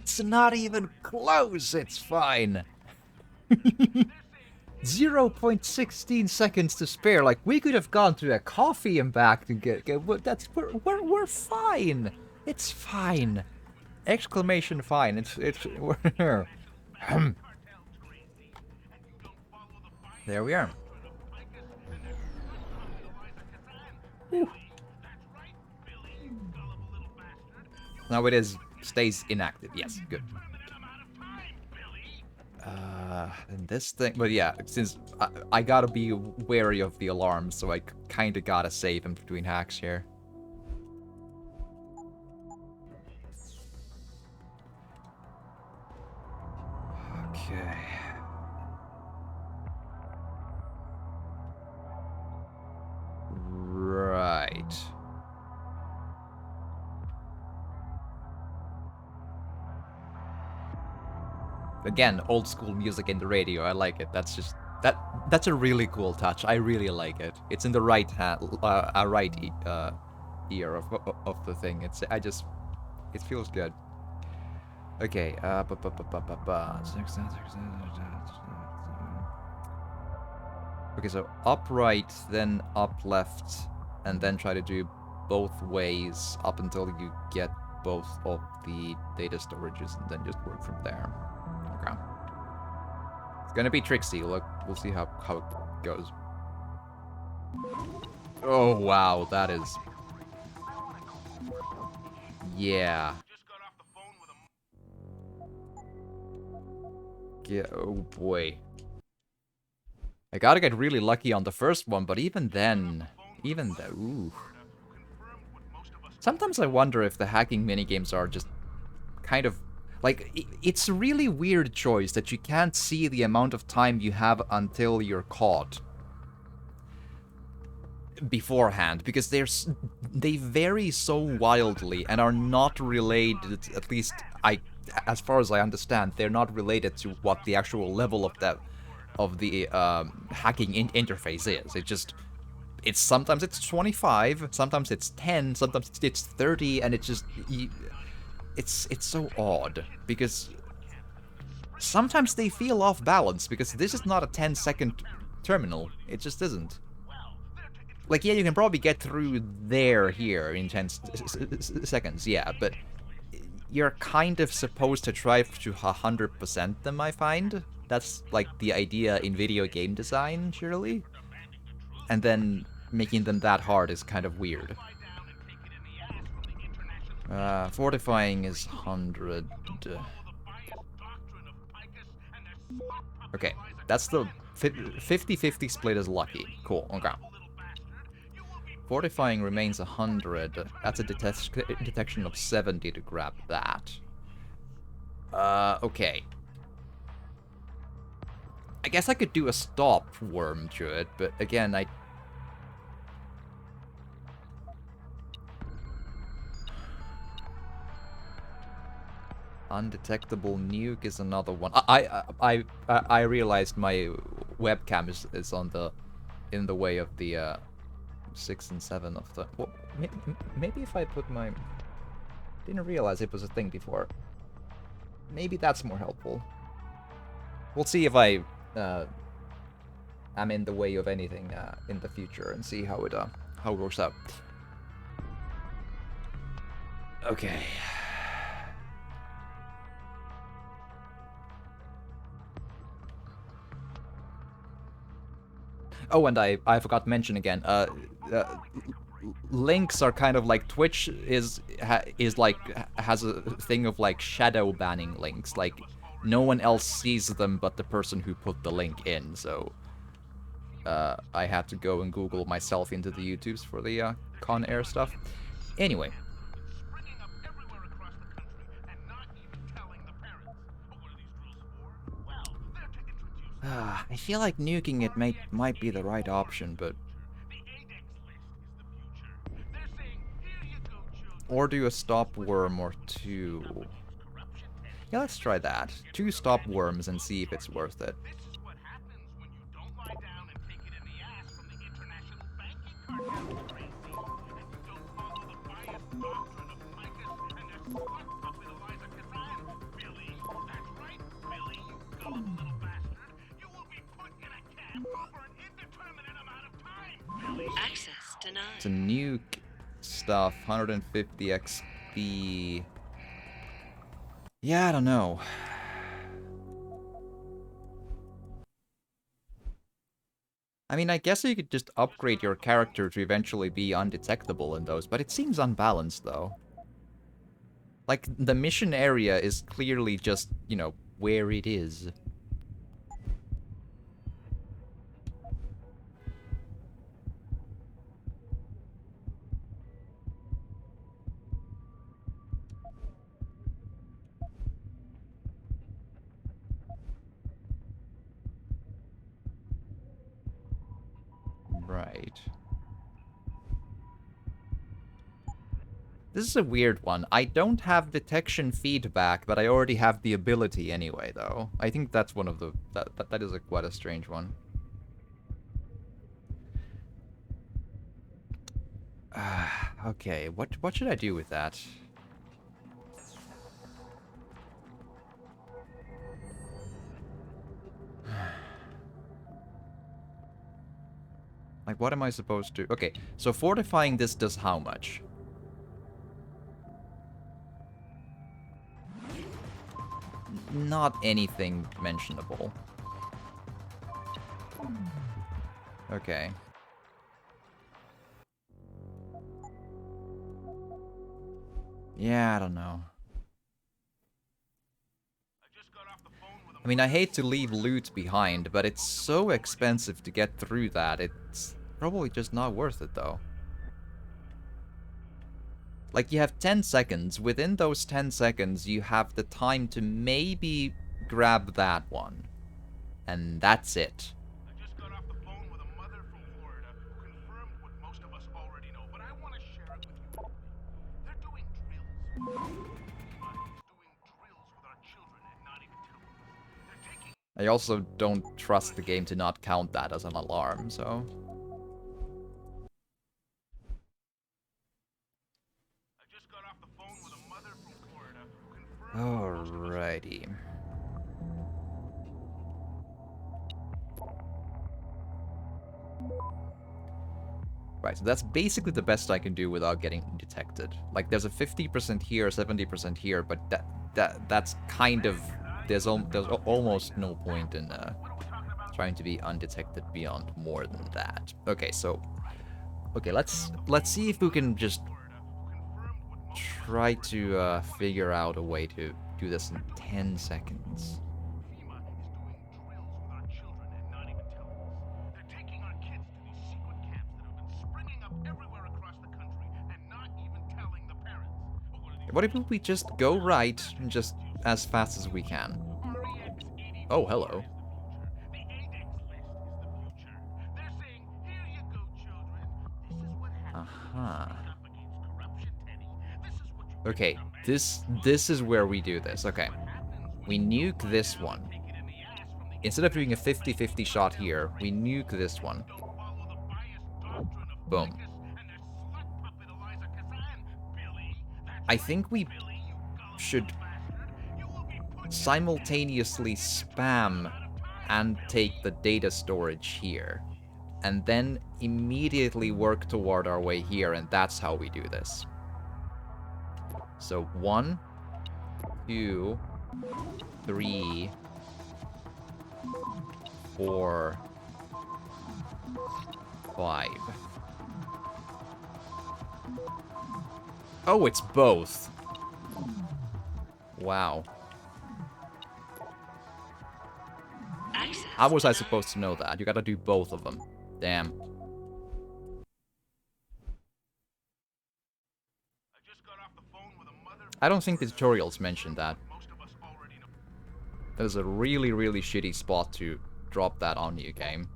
It's not even close. It's fine. 0.16 seconds to spare. Like, we could have gone to a coffee and back to get we're fine. It's fine. Exclamation fine. We're there we are. Whew. Now it stays inactive. Yes, good. And this thing, but yeah, since I gotta be wary of the alarms, so I kinda gotta save in between hacks here. Okay. Right. Again, old school music in the radio. I like it. That's just that's a really cool touch. I really like it. It's in the right ear of the thing. It feels good. Okay. Okay, so up right, then up left, and then try to do both ways up until you get both of the data storages, and then just work from there. Okay. It's gonna be tricksy. Look, we'll see how it goes. Oh wow, that is. Yeah. Yeah. Oh boy. I gotta get really lucky on the first one, but even then, ooh. Sometimes I wonder if the hacking minigames are just kind of like, it's a really weird choice that you can't see the amount of time you have until you're caught beforehand, because they vary so wildly and are not related, at least as far as I understand, they're not related to what the actual level of the hacking interface is. It's sometimes it's 25, sometimes it's 10, sometimes it's 30, and it's so odd, because sometimes they feel off balance, because this is not a 10-second terminal. It just isn't. Like, yeah, you can probably get through here in 10 seconds, yeah, but you're kind of supposed to try to 100% them, I find. That's, like, the idea in video game design, surely? And then making them that hard is kind of weird. Fortifying is 100. Okay, that's the 50-50 split is lucky. Cool, okay. Fortifying remains 100. That's a detection of 70 to grab that. Okay. I guess I could do a stop worm to it, but again, Undetectable nuke is another one. I realized my webcam is on the in the way of the 6 and 7 of the. Well, maybe if I put my. Didn't realize it was a thing before. Maybe that's more helpful. We'll see if I am in the way of anything in the future and see how it works out. Okay. Oh, and I forgot to mention again. Links are kind of like Twitch is like has a thing of like shadow banning links. Like no one else sees them but the person who put the link in. So I had to go and Google myself into the YouTubes for the Con Air stuff. Anyway. I feel like nuking it might be the right option, but... Or do a stop worm or 2. Yeah, let's try that. 2 stop worms and see if it's worth it. Access denied. To nuke stuff, 150 XP. Yeah, I don't know. I mean, I guess you could just upgrade your character to eventually be undetectable in those, but it seems unbalanced, though. Like, the mission area is clearly just, you know, where it is. Right. This is a weird one. I don't have detection feedback, but I already have the ability anyway, though. I think that's one of the... That is quite a strange one. Okay, what should I do with that? Like, what am I supposed to... Okay, so fortifying this does how much? Not anything mentionable. Okay. Yeah, I don't know. I mean, I hate to leave loot behind, but it's so expensive to get through that, it's probably just not worth it, though. Like, you have 10 seconds. Within those 10 seconds, you have the time to maybe grab that one. And that's it. I just got off the phone with a mother from Florida who confirmed what most of us already know, but I want to share it with you. They're doing drills. I also don't trust the game to not count that as an alarm, so... Alrighty. Right, so that's basically the best I can do without getting detected. Like, there's a 50% here, 70% here, but that's kind of... There's almost no point in trying to be undetected beyond more than that. Okay, so... Okay, let's see if we can just try to figure out a way to do this in 10 seconds. What if we just go right and just as fast as we can. Oh, hello. Uh-huh. Okay, this is where we do this. Okay. We nuke this one. Instead of doing a 50-50 shot here, we nuke this one. Boom. I think we should simultaneously spam and take the data storage here. And then immediately work toward our way here, and that's how we do this. So 1, 2, 3, 4, 5. Oh, it's both. Wow. How was I supposed to know that? You gotta do both of them. Damn. I don't think the tutorials mentioned that. That is a really, really shitty spot to drop that on you, game.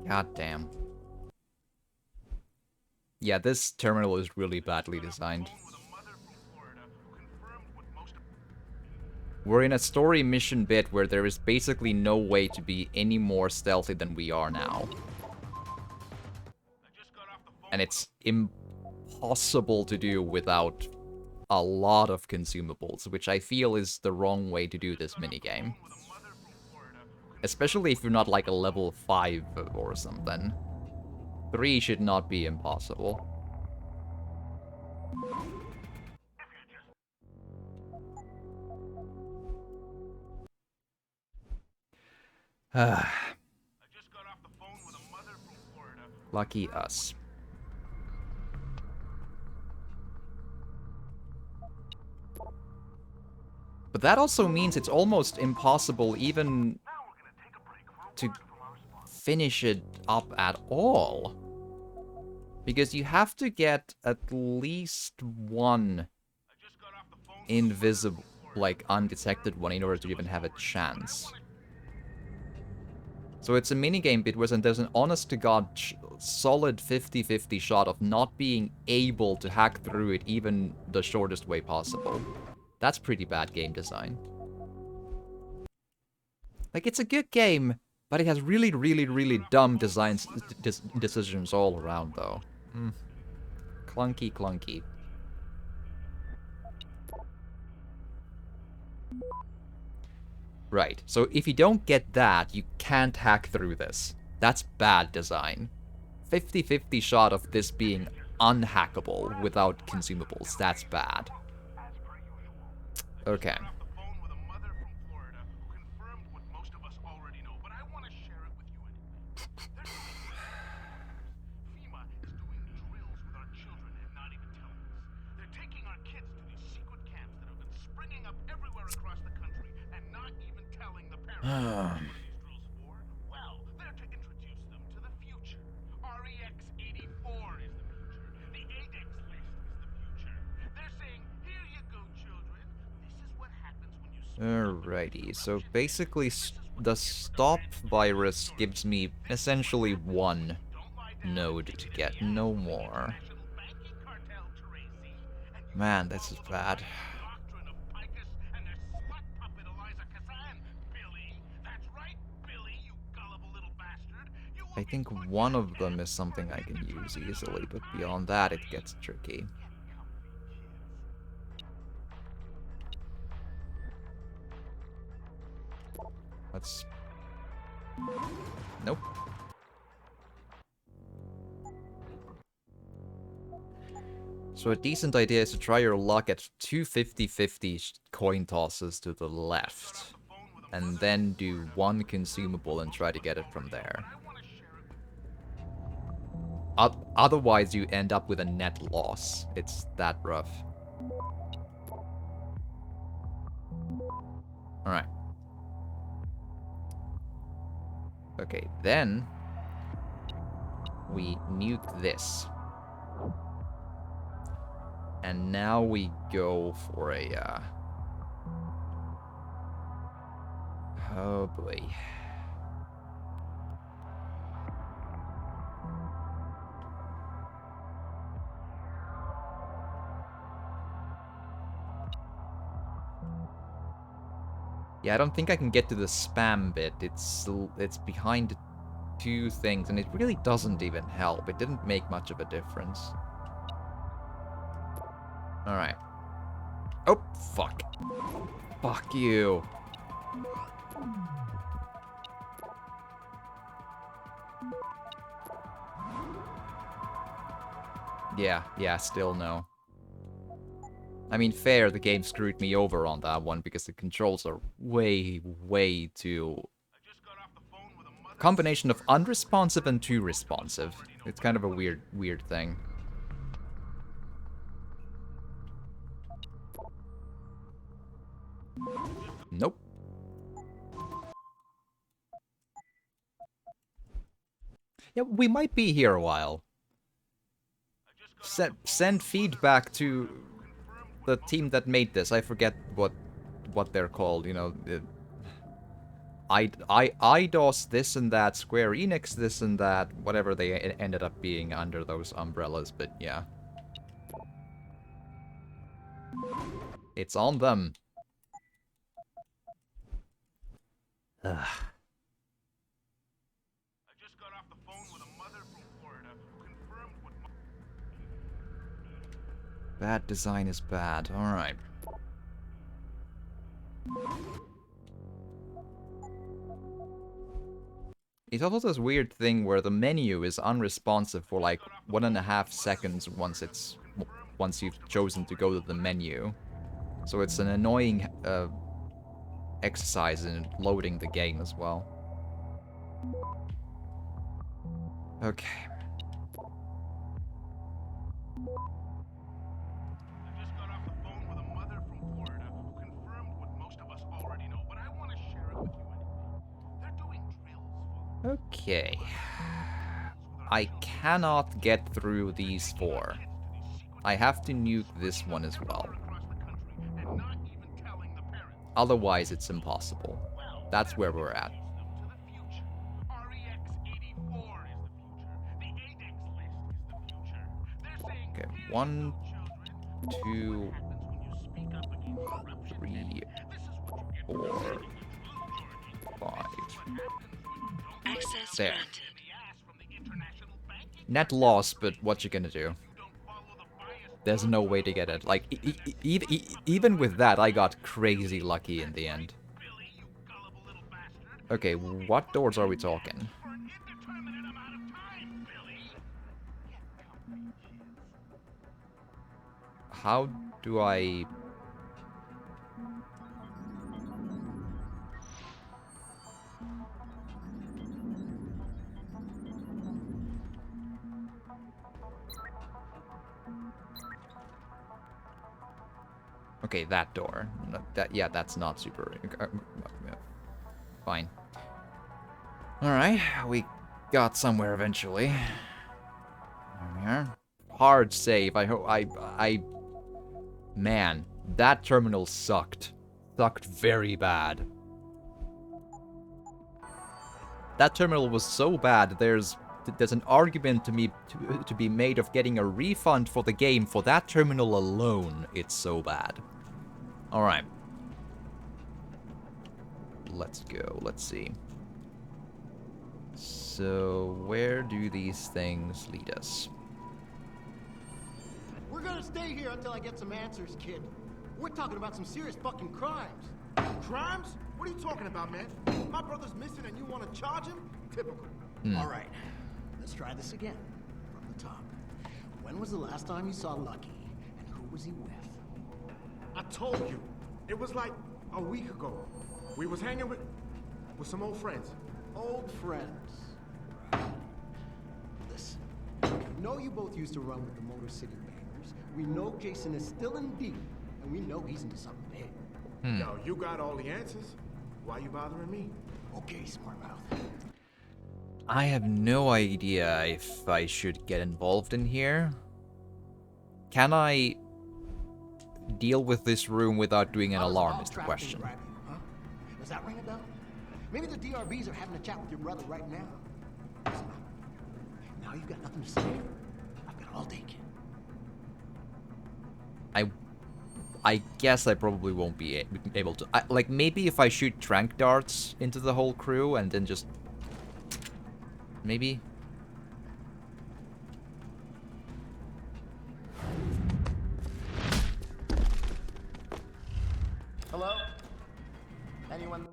God damn. Yeah, this terminal is really badly designed. We're in a story mission bit where there is basically no way to be any more stealthy than we are now. And it's impossible to do without a lot of consumables, which I feel is the wrong way to do this minigame. Especially if you're not like a level 5 or something. 3 should not be impossible. Lucky us. But that also means it's almost impossible even to finish it up at all. Because you have to get at least one invisible, like undetected one in order to even have a chance. So it's a minigame bit where there's an honest-to-God solid 50-50 shot of not being able to hack through it even the shortest way possible. That's pretty bad game design. Like, it's a good game, but it has really, really, really dumb decisions all around, though. Clunky, clunky. Right, so if you don't get that, you can't hack through this. That's bad design. 50-50 shot of this being unhackable without consumables. That's bad. Okay. Alrighty, so basically the stop virus gives me essentially one node to get, no more. Man, this is bad. I think one of them is something I can use easily, but beyond that it gets tricky. Let's... Nope. So a decent idea is to try your luck at 2 50-50 coin tosses to the left. And then do one consumable and try to get it from there. Otherwise you end up with a net loss. It's that rough. Alright. Okay, then we nuke this. And now we go for a, oh boy. Yeah, I don't think I can get to the spam bit. It's behind two things, and it really doesn't even help. It didn't make much of a difference. Alright. Oh, fuck. Fuck you. Yeah, still no. I mean, fair, the game screwed me over on that one because the controls are way too... Combination of unresponsive and too responsive. It's kind of a weird thing. Nope. Yeah, we might be here a while. Send feedback to the team that made this. I forget what they're called, you know. IDOS this and that, Square Enix this and that, whatever they ended up being under those umbrellas, but yeah. It's on them. Ugh. Bad design is bad. Alright. It's also this weird thing where the menu is unresponsive for like 1.5 seconds once you've chosen to go to the menu. So it's an annoying exercise in loading the game as well. Okay. Okay. I cannot get through these 4. I have to nuke this one as well. Otherwise, it's impossible. That's where we're at. Okay, 1, 2, 3, 4, 5. Access There. granted. Net loss, but what you gonna do? There's no way to get it. Like, even with that, I got crazy lucky in the end. Okay, what doors are we talking? How do I... Okay, that door. Yeah, that's not super... Fine. Alright, we got somewhere eventually. There we are. Hard save. I hope... Man, that terminal sucked. Sucked very bad. That terminal was so bad, there's an argument to be made of getting a refund for the game for that terminal alone. It's so bad. Alright. Let's go. Let's see. So, where do these things lead us? We're gonna stay here until I get some answers, kid. We're talking about some serious fucking crimes. Crimes? What are you talking about, man? My brother's missing and you want to charge him? Typical. All right, let's try this again. From the top. When was the last time you saw Lucky, and who was he with? I told you. It was like a week ago. We was hanging with some old friends. Old friends. Right. Listen, we know you both used to run with the Motor City Bangers. We know Jason is still in deep, and we know he's into something big. Yo, you got all the answers. Why you bothering me? Okay, smart mouth. I have no idea if I should get involved in here. Can I deal with this room without doing an alarm is the question. Does that ring a bell? Maybe the DRBs are having a chat with your brother right now. Listen up. Now you've got nothing to say. I've got all day, kid. I guess I probably won't be able to. Like, maybe if I shoot tranq darts into the whole crew and then just... Maybe? Hello? Anyone?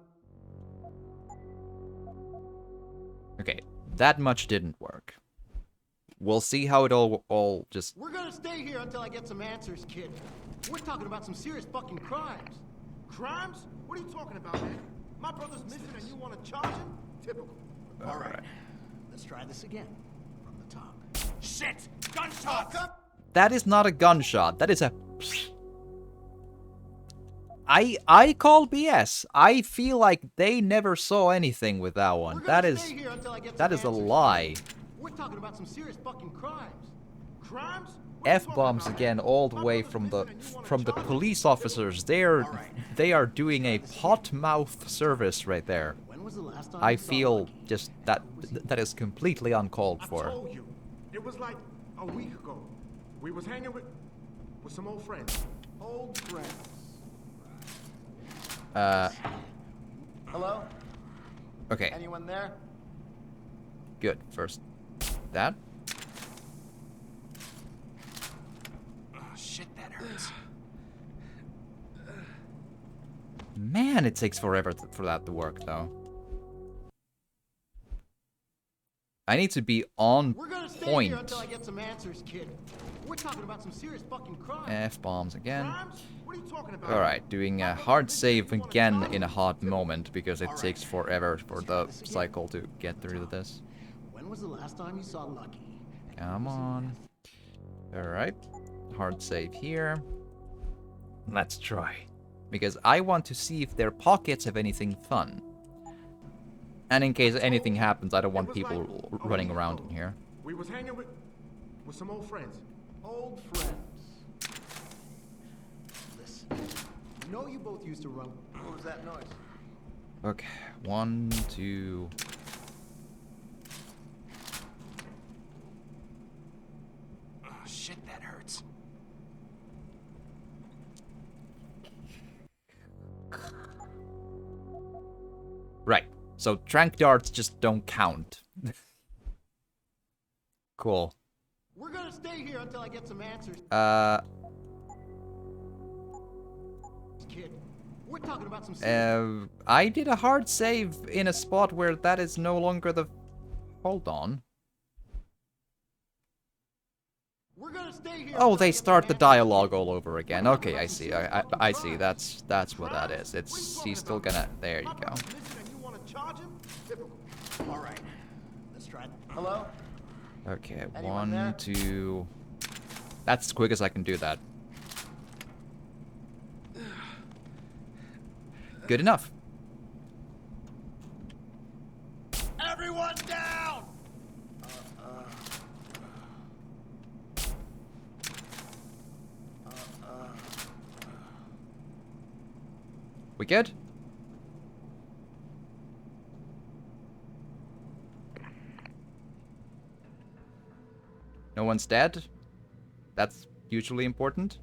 Okay, that much didn't work. We'll see how it all just... We're gonna stay here until I get some answers, kid. We're talking about some serious fucking crimes. Crimes? What are you talking about, man? My brother's missing and you want to charge him? Typical. All right. Let's try this again. From the top. Shit! Gunshots! That is not a gunshot. That is a... I call BS. I feel like they never saw anything with that one. That is a lie. We're talking about some serious fucking crimes. Crimes? F-bombs again, all the way from the police officers. They are doing a pot mouth service right there. When was the last time I you saw feel Lucky? just that is completely uncalled I for. told you. It was like a week ago. We was hanging with some old friends. Old friends. Hello? Okay, Anyone there? good. First, that. Shit, that hurts. Man, it takes forever for that to work, though. I need to be on We're gonna stay point. here until I get some answers, kid. We're talking about some serious fucking crimes. F-bombs again. Crimes? What are you talking about? Alright, doing a hard save again in a hot moment, because it takes forever for the cycle to get through this. When was the last time you saw Lucky? Come on. Alright. Hard save here. Let's try. Because I want to see if their pockets have anything fun. And in case anything happens, I don't want people running around in here. We was hanging with some old friends. Old friends. Listen, you know you both used to run. What was that noise? Okay, 1, 2... Shit, that hurts. Right. So tranq darts just don't count. Cool. We're gonna stay here until I get some answers, kid. We're talking about some serious I did a hard save in a spot where that is no longer the... Hold on. We're gonna stay here. Oh, they start the dialogue all over again. Okay, I see. I see. That's what that is. It's... He's still gonna... There you go. All right. Let's try. Hello? Okay, Anyone there? 1, 2... That's as quick as I can do that. Good enough. Everyone down! We good? No one's dead? That's usually important.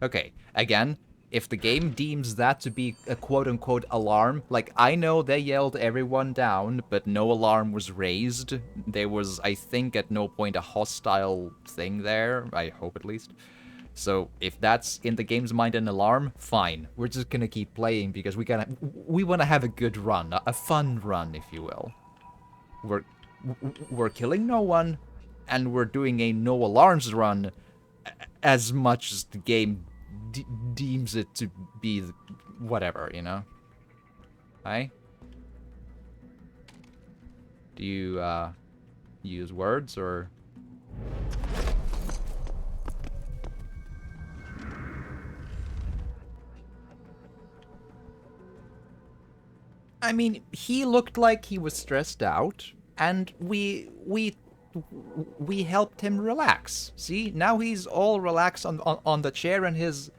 Okay, again, if the game deems that to be a quote-unquote alarm, like, I know they yelled everyone down, but no alarm was raised. There was, I think, at no point a hostile thing there. I hope, at least. So, if that's in the game's mind an alarm, fine. We're just gonna keep playing because we wanna have a good run. A fun run, if you will. We're killing no one, and we're doing a no alarms run as much as the game deems it to be whatever, you know? Hi? Do you, use words, or... I mean, he looked like he was stressed out, and we helped him relax. See, now he's all relaxed on the chair, and his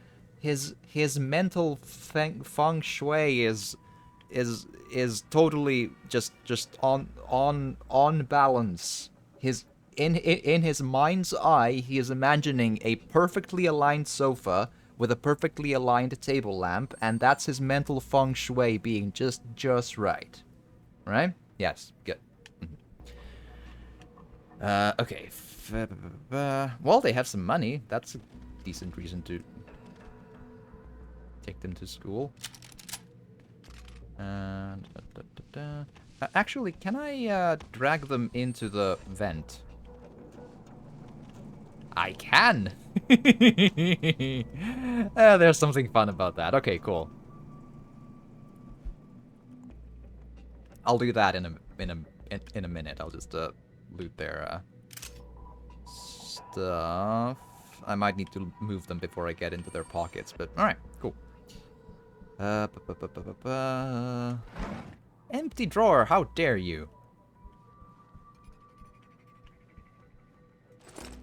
mental feng shui is totally just on balance. His in his mind's eye, he is imagining a perfectly aligned sofa with a perfectly aligned table lamp, and that's his mental feng shui being just right. Right? Yes, good. Okay. Well, they have some money. That's a decent reason to take them to school. And actually, can I drag them into the vent? I can. There's something fun about that. Okay, cool. I'll do that in a minute. I'll just loot their stuff. I might need to move them before I get into their pockets, but all right, cool. Empty drawer. How dare you?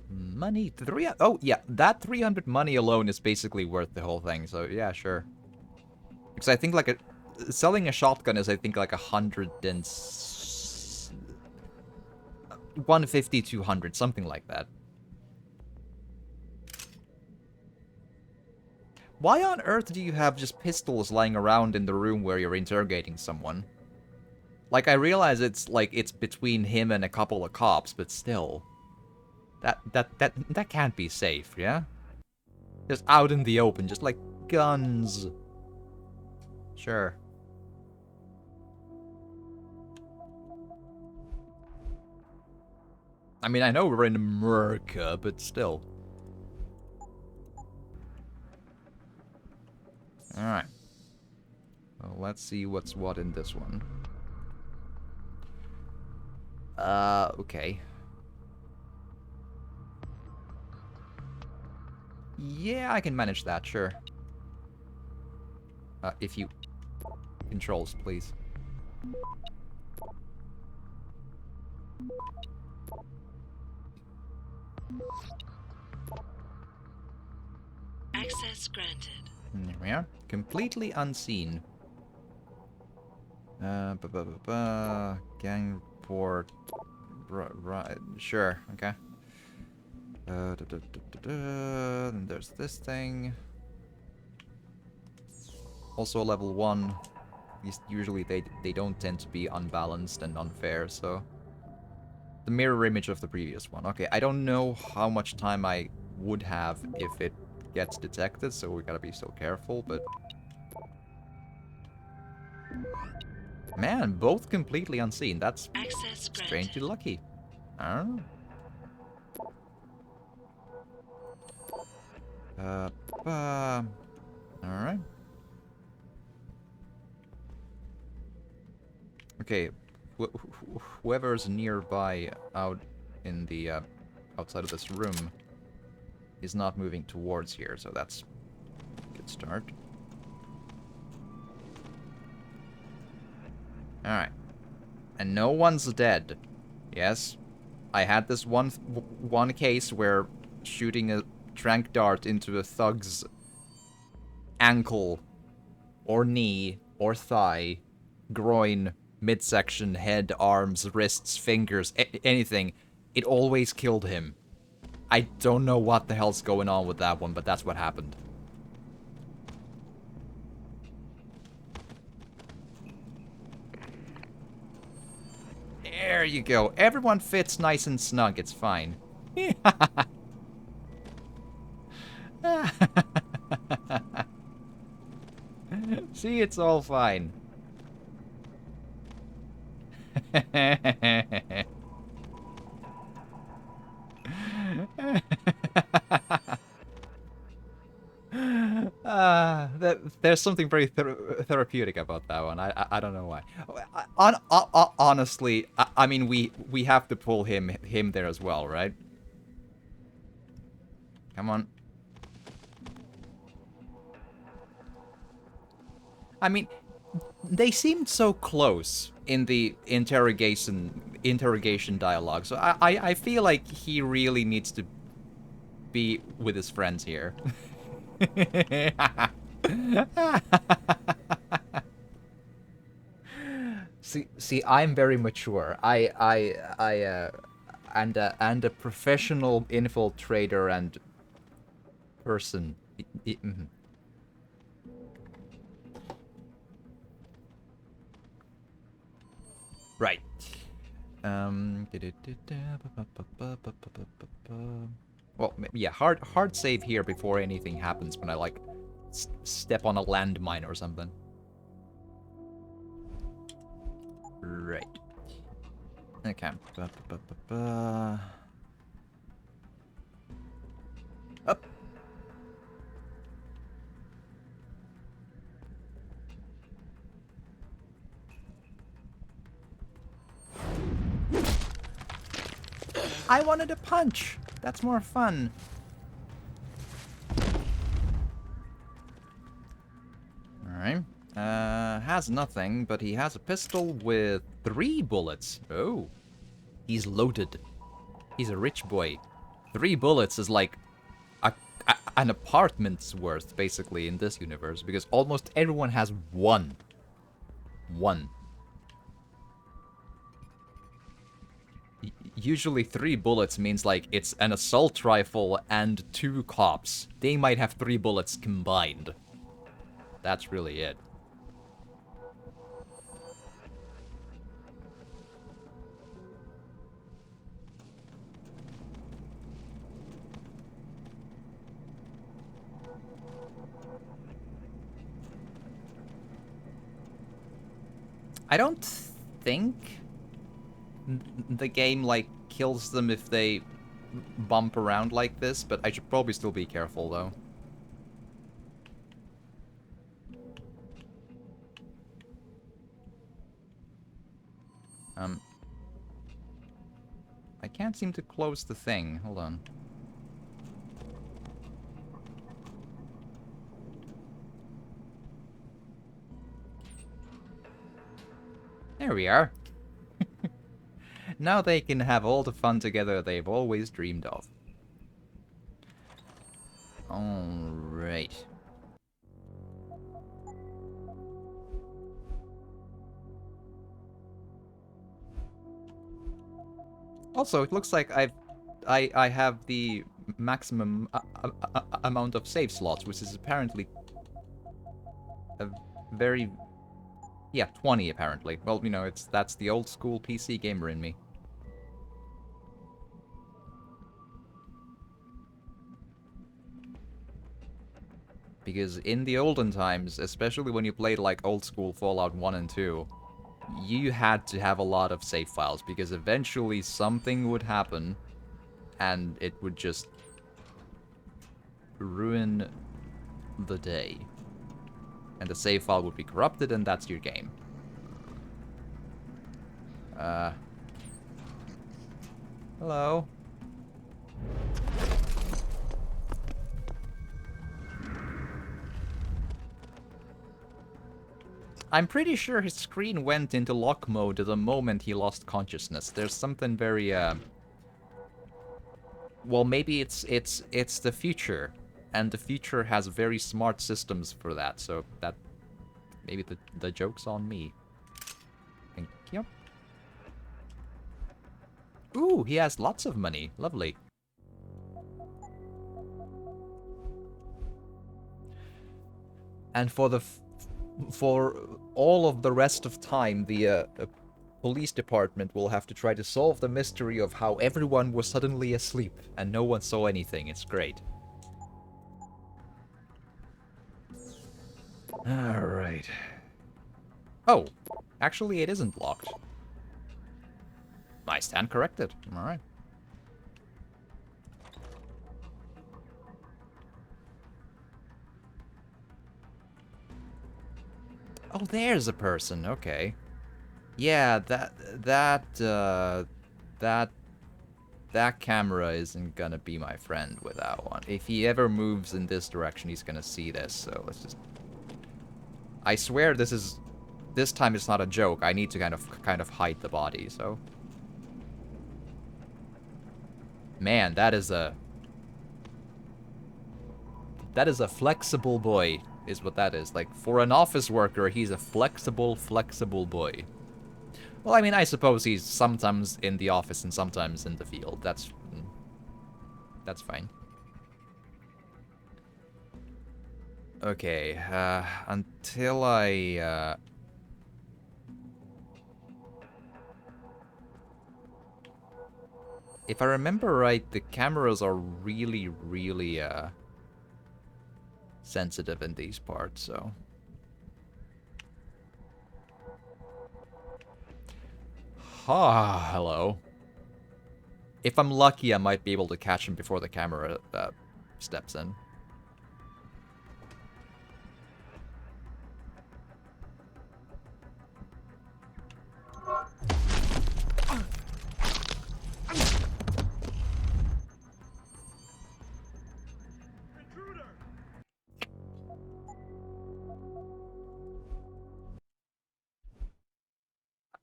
Money. Oh, yeah. That 300 money alone is basically worth the whole thing. So, yeah, sure. Because I think, like, selling a shotgun is, I think, like 150, 200, something like that. Why on earth do you have just pistols lying around in the room where you're interrogating someone? Like, I realize it's, like, it's between him and a couple of cops, but still. That can't be safe, yeah? Just out in the open, just like guns. Sure. I mean, I know we're in America, but still. Alright. Well, let's see what's what in this one. Okay. Yeah, I can manage that, sure. If you... Controls, please. Access granted. There we are. Completely unseen. Gang report. Right, sure, okay. Then there's this thing. Also level 1. Usually they don't tend to be unbalanced and unfair, so... The mirror image of the previous one. Okay, I don't know how much time I would have if it gets detected, so we gotta be so careful, but... Man, both completely unseen. That's strangely lucky. I don't know. Alright. Okay, whoever's nearby out in the, outside of this room is not moving towards here, so that's a good start. Alright. And no one's dead. Yes. I had this one case where shooting a tranq dart into a thug's ankle, or knee, or thigh, groin, midsection, head, arms, wrists, fingers, anything, it always killed him. I don't know what the hell's going on with that one, but that's what happened. There you go. Everyone fits nice and snug. It's fine. See, it's all fine. There's something very therapeutic about that one. I don't know why. Honestly, I mean, we have to pull him there as well, right? Come on. I mean, They seemed so close in the interrogation dialogue, so I feel like he really needs to be with his friends here. See, I'm very mature. And a professional infiltrator and person. Mhm. Right. Well, yeah, hard save here before anything happens when I, like, step on a landmine or something. Right. Okay. Up. I wanted to punch. That's more fun. Alright. Has nothing, but he has a pistol with 3 bullets. Oh. He's loaded. He's a rich boy. 3 bullets is like an apartment's worth, basically, in this universe, because almost everyone has 1. 1. Usually 3 bullets means, like, it's an assault rifle and 2 cops. They might have 3 bullets combined. That's really it. I don't think the game, like, kills them if they bump around like this, but I should probably still be careful, though. I can't seem to close the thing. Hold on. There we are. Now they can have all the fun together they've always dreamed of. Alright. Also, it looks like I have the maximum amount of save slots, which is apparently a very... Yeah, 20 apparently. Well, you know, that's the old school PC gamer in me. Because in the olden times, especially when you played like old school Fallout 1 and 2, you had to have a lot of save files, because eventually something would happen and it would just ruin the day. And the save file would be corrupted, and that's your game. Hello? I'm pretty sure his screen went into lock mode the moment he lost consciousness. There's something very, well, maybe it's the future, and the future has very smart systems for that, so that... Maybe the joke's on me. Thank you. Ooh, he has lots of money. Lovely. And for all of the rest of time, the police department will have to try to solve the mystery of how everyone was suddenly asleep and no one saw anything. It's great. Alright. Oh, actually it isn't locked. I stand corrected. Alright. Oh, there's a person. Okay. Yeah, that camera isn't gonna be my friend with that one. If he ever moves in this direction, he's gonna see this, so let's just... I swear this is this time it's not a joke. I need to kind of hide the body, so... Man, that is a flexible boy, is what that is. Like, for an office worker, he's a flexible boy. Well, I mean, I suppose he's sometimes in the office and sometimes in the field. That's fine. Okay, until I, if I remember right, the cameras are really, really, sensitive in these parts, so... Ah, hello. If I'm lucky, I might be able to catch him before the camera, steps in.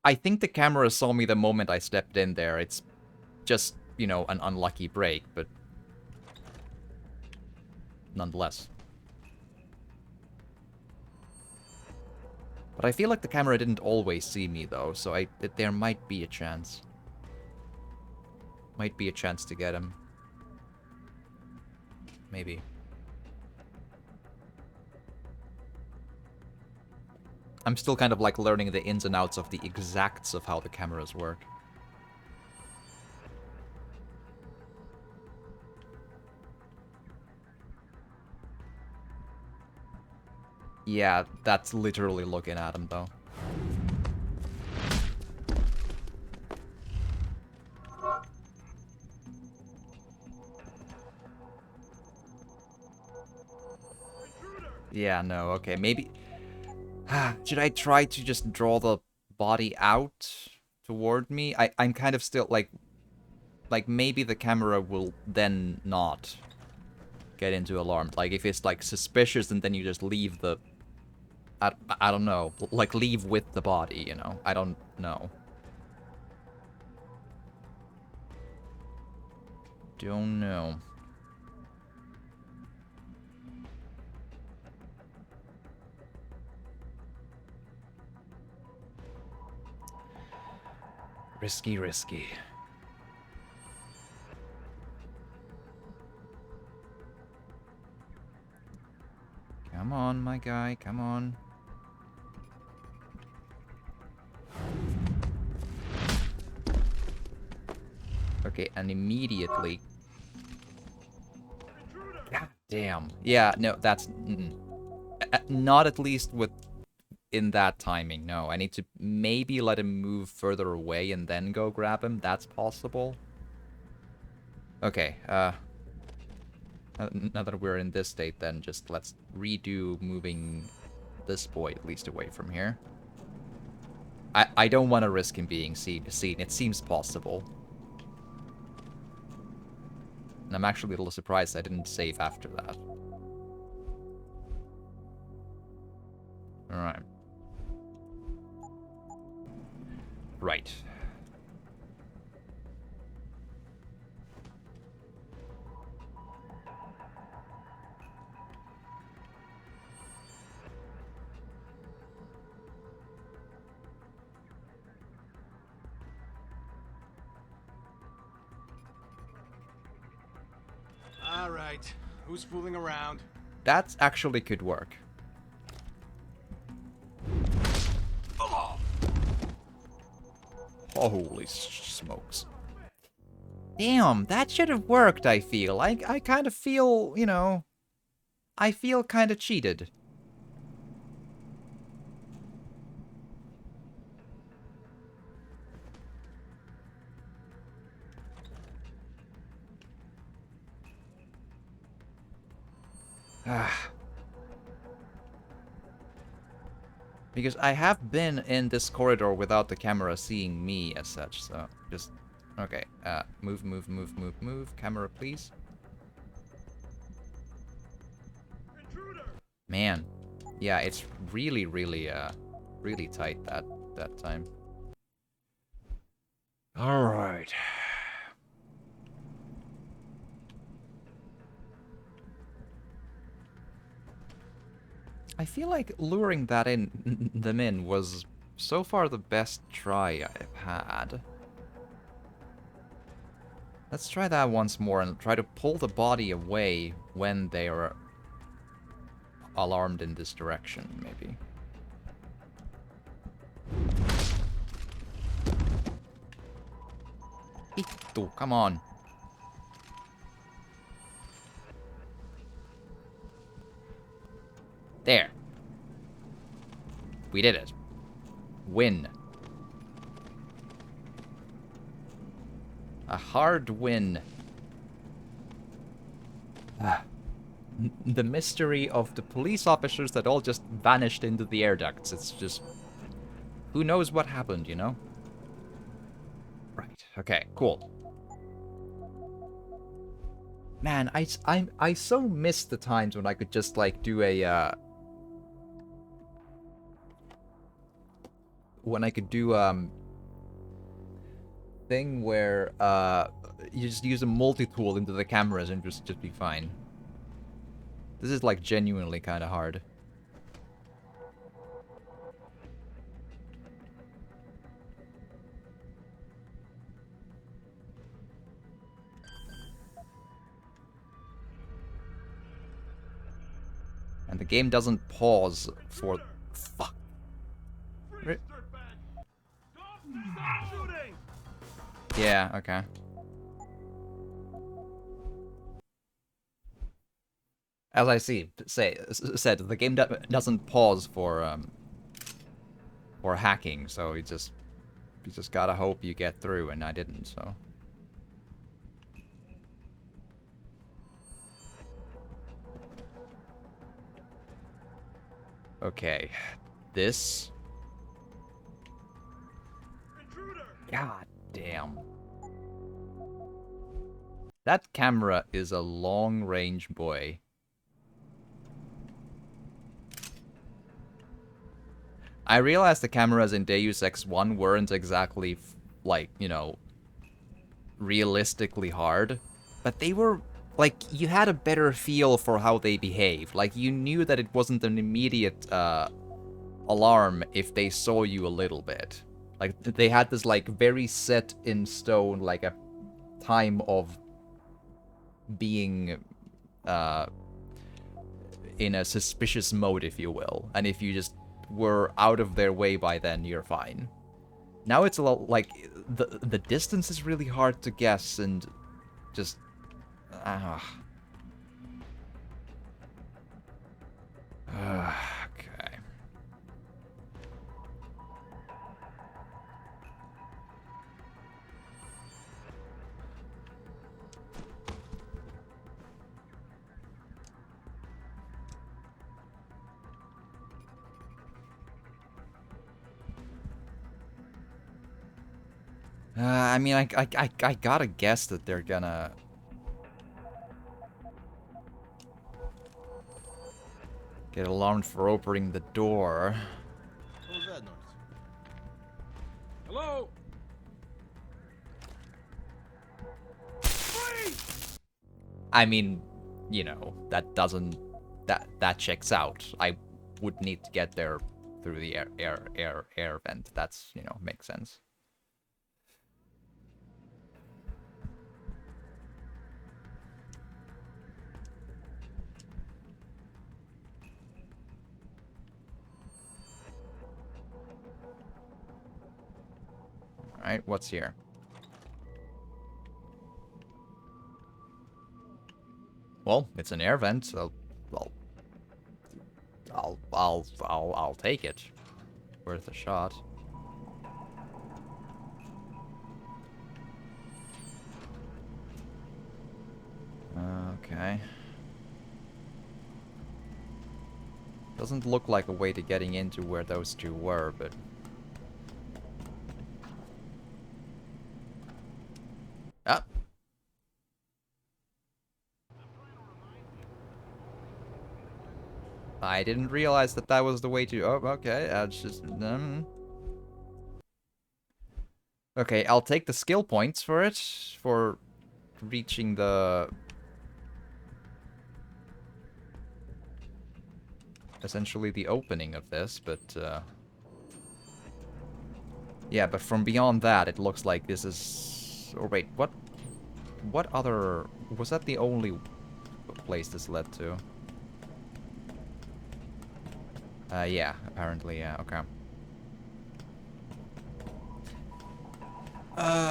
I think the camera saw me the moment I stepped in there. It's just, you know, an unlucky break, but... nonetheless. But I feel like the camera didn't always see me, though, so there might be a chance. Might be a chance to get him. Maybe. I'm still kind of like learning the ins and outs of the exacts of how the cameras work. Yeah, that's literally looking at him, though. Yeah, no, okay, maybe... should I try to just draw the body out toward me? I'm kind of still, like, maybe the camera will then not get into alarm. Like, if it's, like, suspicious and then you just leave the... I don't know. Like, leave with the body, you know? I don't know. Don't know. Risky, risky. Come on, my guy, come on. Okay, and immediately... God damn. Yeah, no, that's... not at least with... in that timing, no. I need to maybe let him move further away and then go grab him. That's possible. Okay, now that we're in this state, then just let's redo moving this boy at least away from here. I don't want to risk him being seen. It seems possible. And I'm actually a little surprised I didn't save after that. Alright. Right. All right. Who's fooling around? That actually could work. Holy smokes. Damn, that should have worked, I feel. I kind of feel, you know... I feel kind of cheated. Because I have been in this corridor without the camera seeing me as such, so just... Okay, move, move, move, move, move. Camera, please. Man. Yeah, it's really, really, really tight that time. All right. I feel like luring them in was so far the best try I've had. Let's try that once more and try to pull the body away when they are alarmed in this direction, maybe. Vittu, come on. There. We did it. Win. A hard win. The mystery of the police officers that all just vanished into the air ducts. It's just... who knows what happened, you know? Right. Okay, cool. Man, I so miss the times when I could just, like, do a, when I could do, thing where, you just use a multi-tool into the cameras and just be fine. This is, like, genuinely kind of hard. And the game doesn't pause for... Fuck. Yeah, okay. As I said, the game doesn't pause for hacking, so you just gotta hope you get through, and I didn't, so. Okay, this. God damn. That camera is a long-range boy. I realized the cameras in Deus Ex 1 weren't exactly, like, you know, realistically hard, but they were, like, you had a better feel for how they behaved. Like, you knew that it wasn't an immediate, alarm if they saw you a little bit. Like, they had this, like, very set in stone, like, a time of being, in a suspicious mode, if you will. And if you just were out of their way by then, you're fine. Now it's a lot, like, the distance is really hard to guess, and just... okay. I mean, I gotta guess that they're gonna... get alarmed for opening the door. Hello? I mean, you know, that doesn't... That checks out. I would need to get there through the air vent. That's, you know, makes sense. Alright, what's here? Well, it's an air vent, so I'll take it. Worth a shot. Okay. Doesn't look like a way to getting into where those two were, but... Ah! I didn't realize that that was the way to... Oh, okay. It's just... Okay, I'll take the skill points for it. For reaching the... essentially the opening of this, but... yeah, but from beyond that, it looks like this is... Or wait, what... What other... Was that the only place this led to? Yeah, apparently, yeah, okay.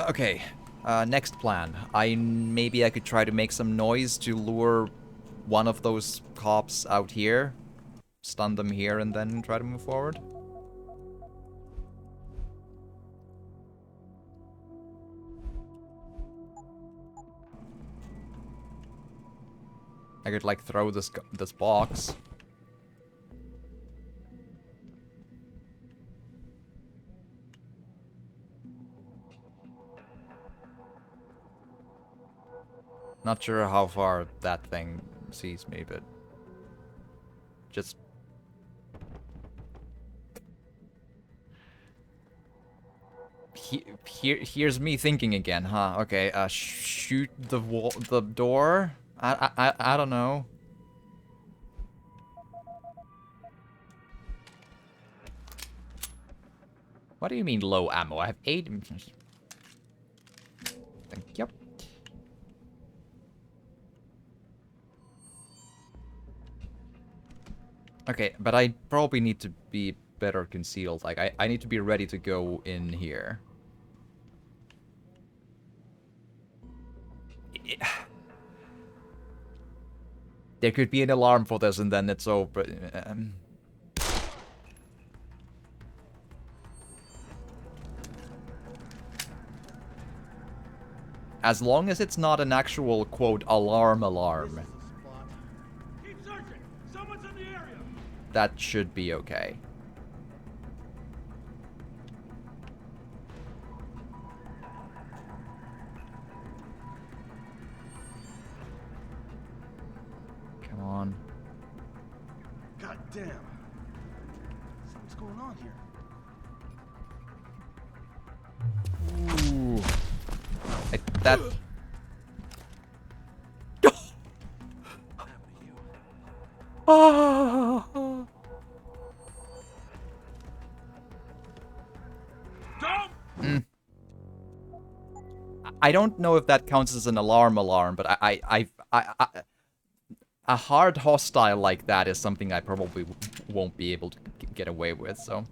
Okay. Next plan. Maybe I could try to make some noise to lure one of those cops out here. Stun them here and then try to move forward. I could, like, throw this box. Not sure how far that thing sees me, but just... Here's me thinking again, huh? Okay, shoot the door? I don't know. What do you mean low ammo? I have 8... Yep. Okay, but I probably need to be better concealed. Like, I need to be ready to go in here. There could be an alarm for this and then it's over. As long as it's not an actual, quote, alarm. Keep searching. Someone's in the area. That should be okay. Come on. God damn. What's going on here? Ooh. That... I don't know if that counts as an alarm, but a hard hostile like that is something I probably won't be able to get away with, so...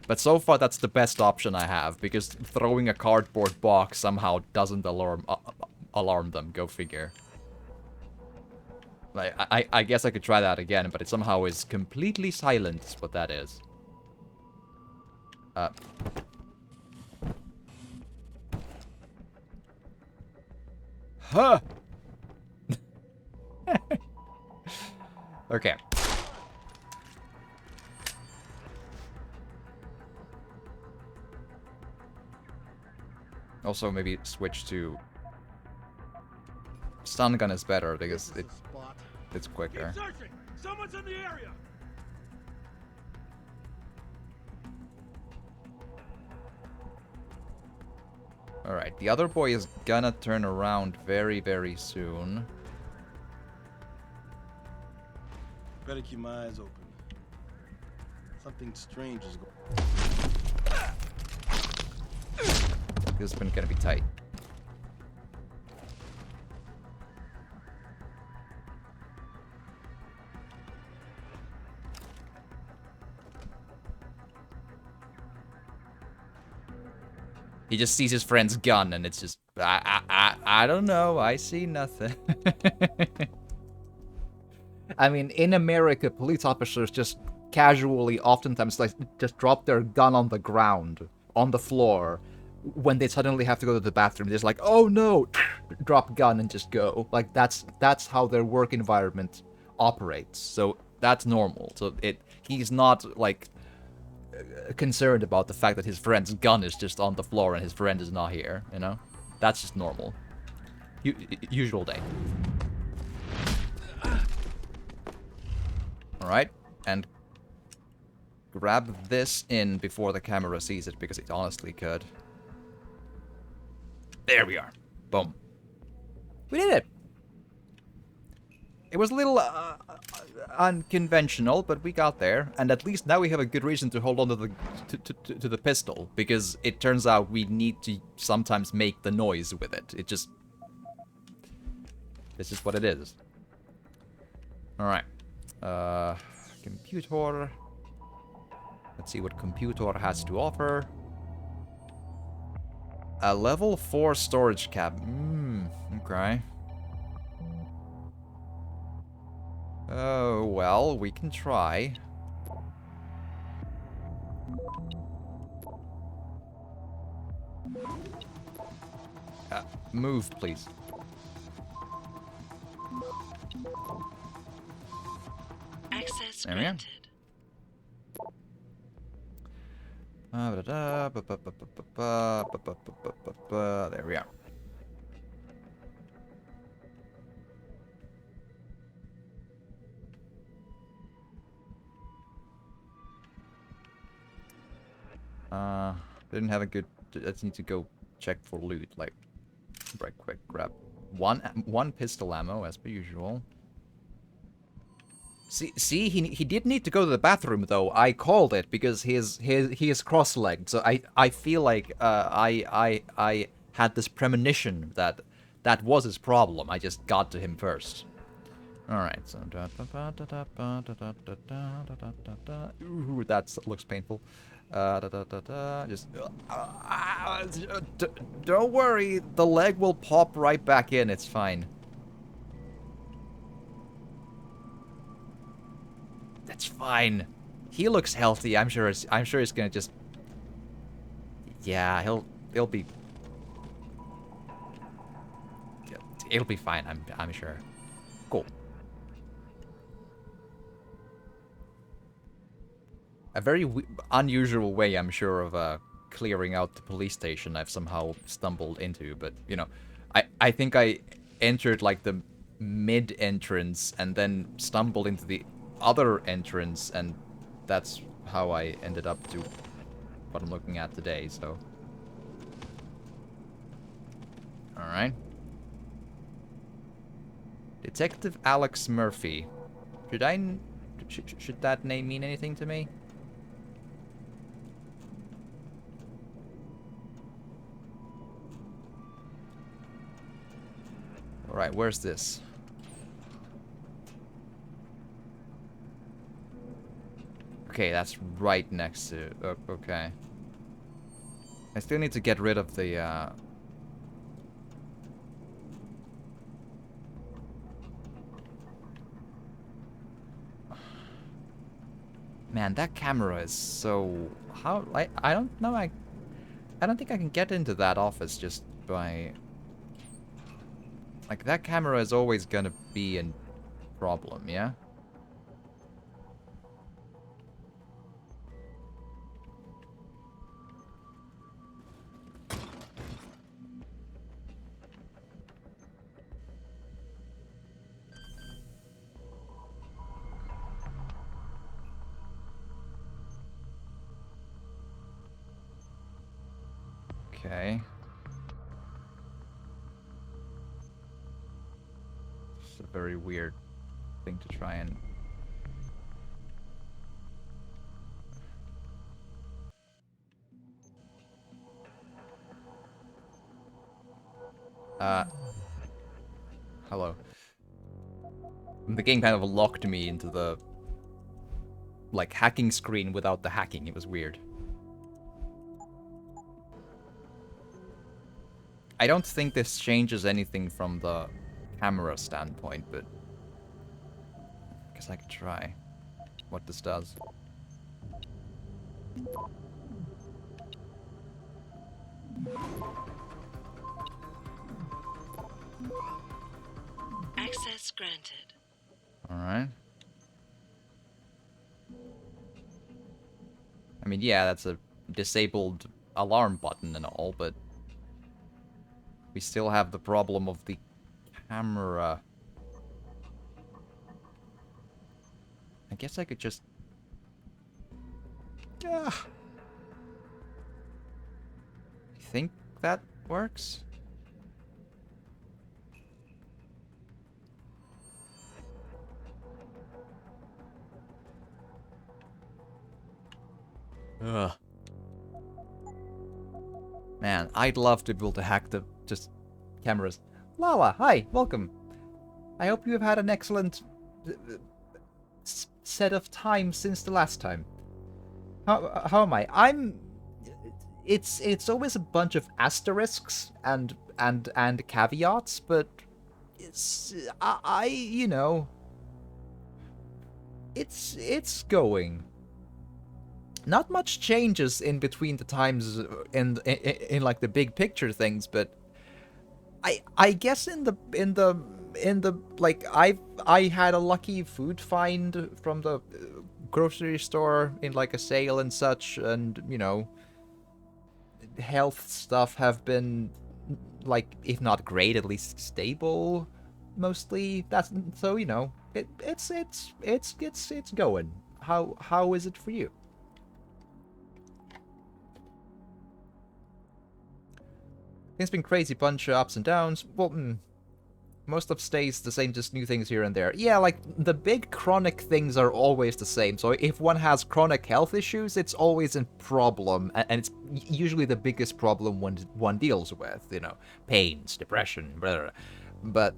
But so far, that's the best option I have, because throwing a cardboard box somehow doesn't alarm them. Go figure. Like, I guess I could try that again, but it somehow is completely silent, is what that is. Huh! Okay. Also, maybe switch to... Stun gun is better, because it's quicker. Keep searching. Someone's in the area. Alright, the other boy is gonna turn around very, very soon. Better keep my eyes open. Something strange is going. This is gonna be tight. He just sees his friend's gun and it's just... I don't know. I see nothing. I mean, in America, police officers just casually, oftentimes, like, just drop their gun on the ground, on the floor, when they suddenly have to go to the bathroom. They're just like, oh no, drop gun and just go. Like, that's how their work environment operates. So that's normal. So he's not, like, concerned about the fact that his friend's gun is just on the floor and his friend is not here, you know? That's just normal. Usual day. Alright, and grab this in before the camera sees it, because it honestly could. There we are. Boom. We did it! It was a little unconventional, but we got there, and at least now we have a good reason to hold on to the pistol, because it turns out we need to sometimes make the noise with it. It's just what it is. Alright. Computer. Let's see what computer has to offer. A level 4 storage cab. Okay. Oh, well, we can try. Move, please. Access There we are. There we are. Didn't have a good... I just need to go check for loot, like, right quick, grab one pistol ammo, as per usual. See, he did need to go to the bathroom, though. I called it, because he is cross-legged, so I feel like, I had this premonition that was his problem. I just got to him first. Alright, so... Ooh, that looks painful. Just... don't worry, the leg will pop right back in, it's fine. That's fine. He looks healthy, I'm sure he's gonna just... Yeah, he'll be... It'll be fine, I'm sure. Cool. A very unusual way, I'm sure, of clearing out the police station I've somehow stumbled into, but, you know, I think I entered, like, the mid-entrance and then stumbled into the other entrance, and that's how I ended up to what I'm looking at today, so... Alright. Detective Alex Murphy. Should that name mean anything to me? Alright, where's this? Okay, that's right next to... okay. I still need to get rid of the, Man, that camera is so... How... I don't know, I don't think I can get into that office just by... Like, that camera is always gonna be a problem, yeah? Okay. It's a very weird thing to try and... Hello. The game kind of locked me into the... like, hacking screen without the hacking. It was weird. I don't think this changes anything from the camera standpoint, but... I guess I could try what this does. Access granted. Alright. I mean, yeah, that's a disabled alarm button and all, but... we still have the problem of the camera. guess I could just... You think that works? Ugh. Man, I'd love to be able to hack the just cameras. Lala, hi, welcome. I hope you have had an excellent set of time since the last time. How am I? It's always a bunch of asterisks and caveats, but you know, it's going. Not much changes in between the times in like the big picture things, but I guess in the like I had a lucky food find from the grocery store in like a sale and such, and you know, health stuff have been like, if not great, at least stable mostly. That's so, you know, it's going. How is it for you? It's been crazy, bunch of ups and downs. Well, most stuff stays the same, just new things here and there. Yeah, like, the big chronic things are always the same. So if one has chronic health issues, it's always a problem. And it's usually the biggest problem one deals with, you know, pains, depression, blah, blah. But,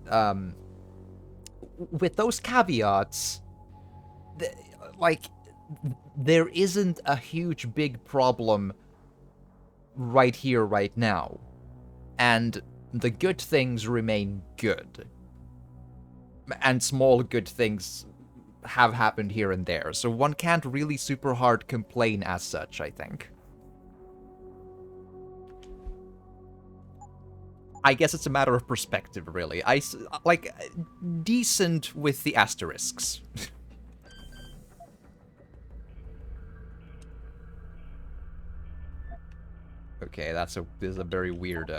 with those caveats, like, there isn't a huge, big problem right here, right now. And the good things remain good. And small good things have happened here and there. So one can't really super hard complain as such, I think. I guess it's a matter of perspective, really. Like, decent with the asterisks. Okay, this is a very weird,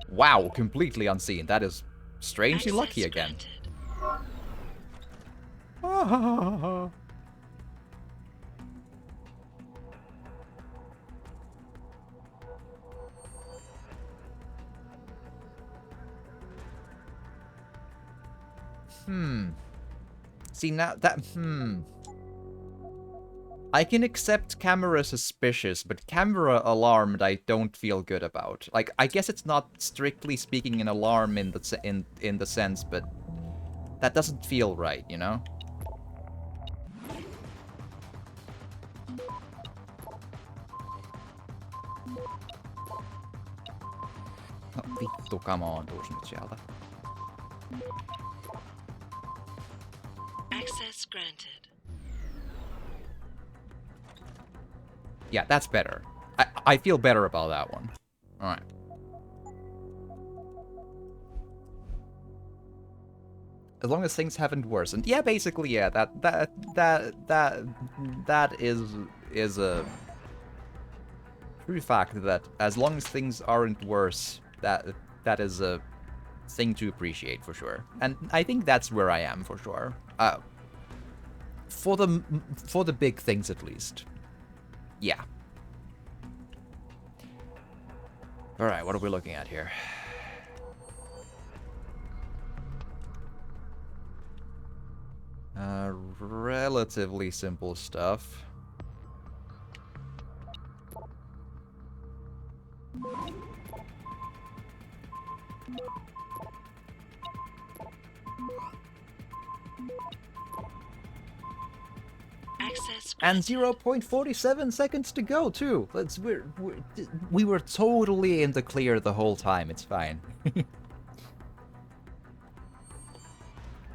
Wow, completely unseen. That is strangely lucky again. See, now that... I can accept camera suspicious, but camera alarmed I don't feel good about. Like, I guess it's not strictly speaking an alarm in the sense, but that doesn't feel right, you know? No vittu, kamaantuus nyt sieltä. Access granted. Yeah, that's better. I feel better about that one. Alright. As long as things haven't worsened. Yeah, basically, yeah, that is a true fact that as long as things aren't worse, that is a thing to appreciate for sure. And I think that's where I am for sure. For the big things at least. Yeah. Alright, what are we looking at here? Relatively simple stuff. And 0.47 seconds to go, too. We were totally in the clear the whole time. It's fine.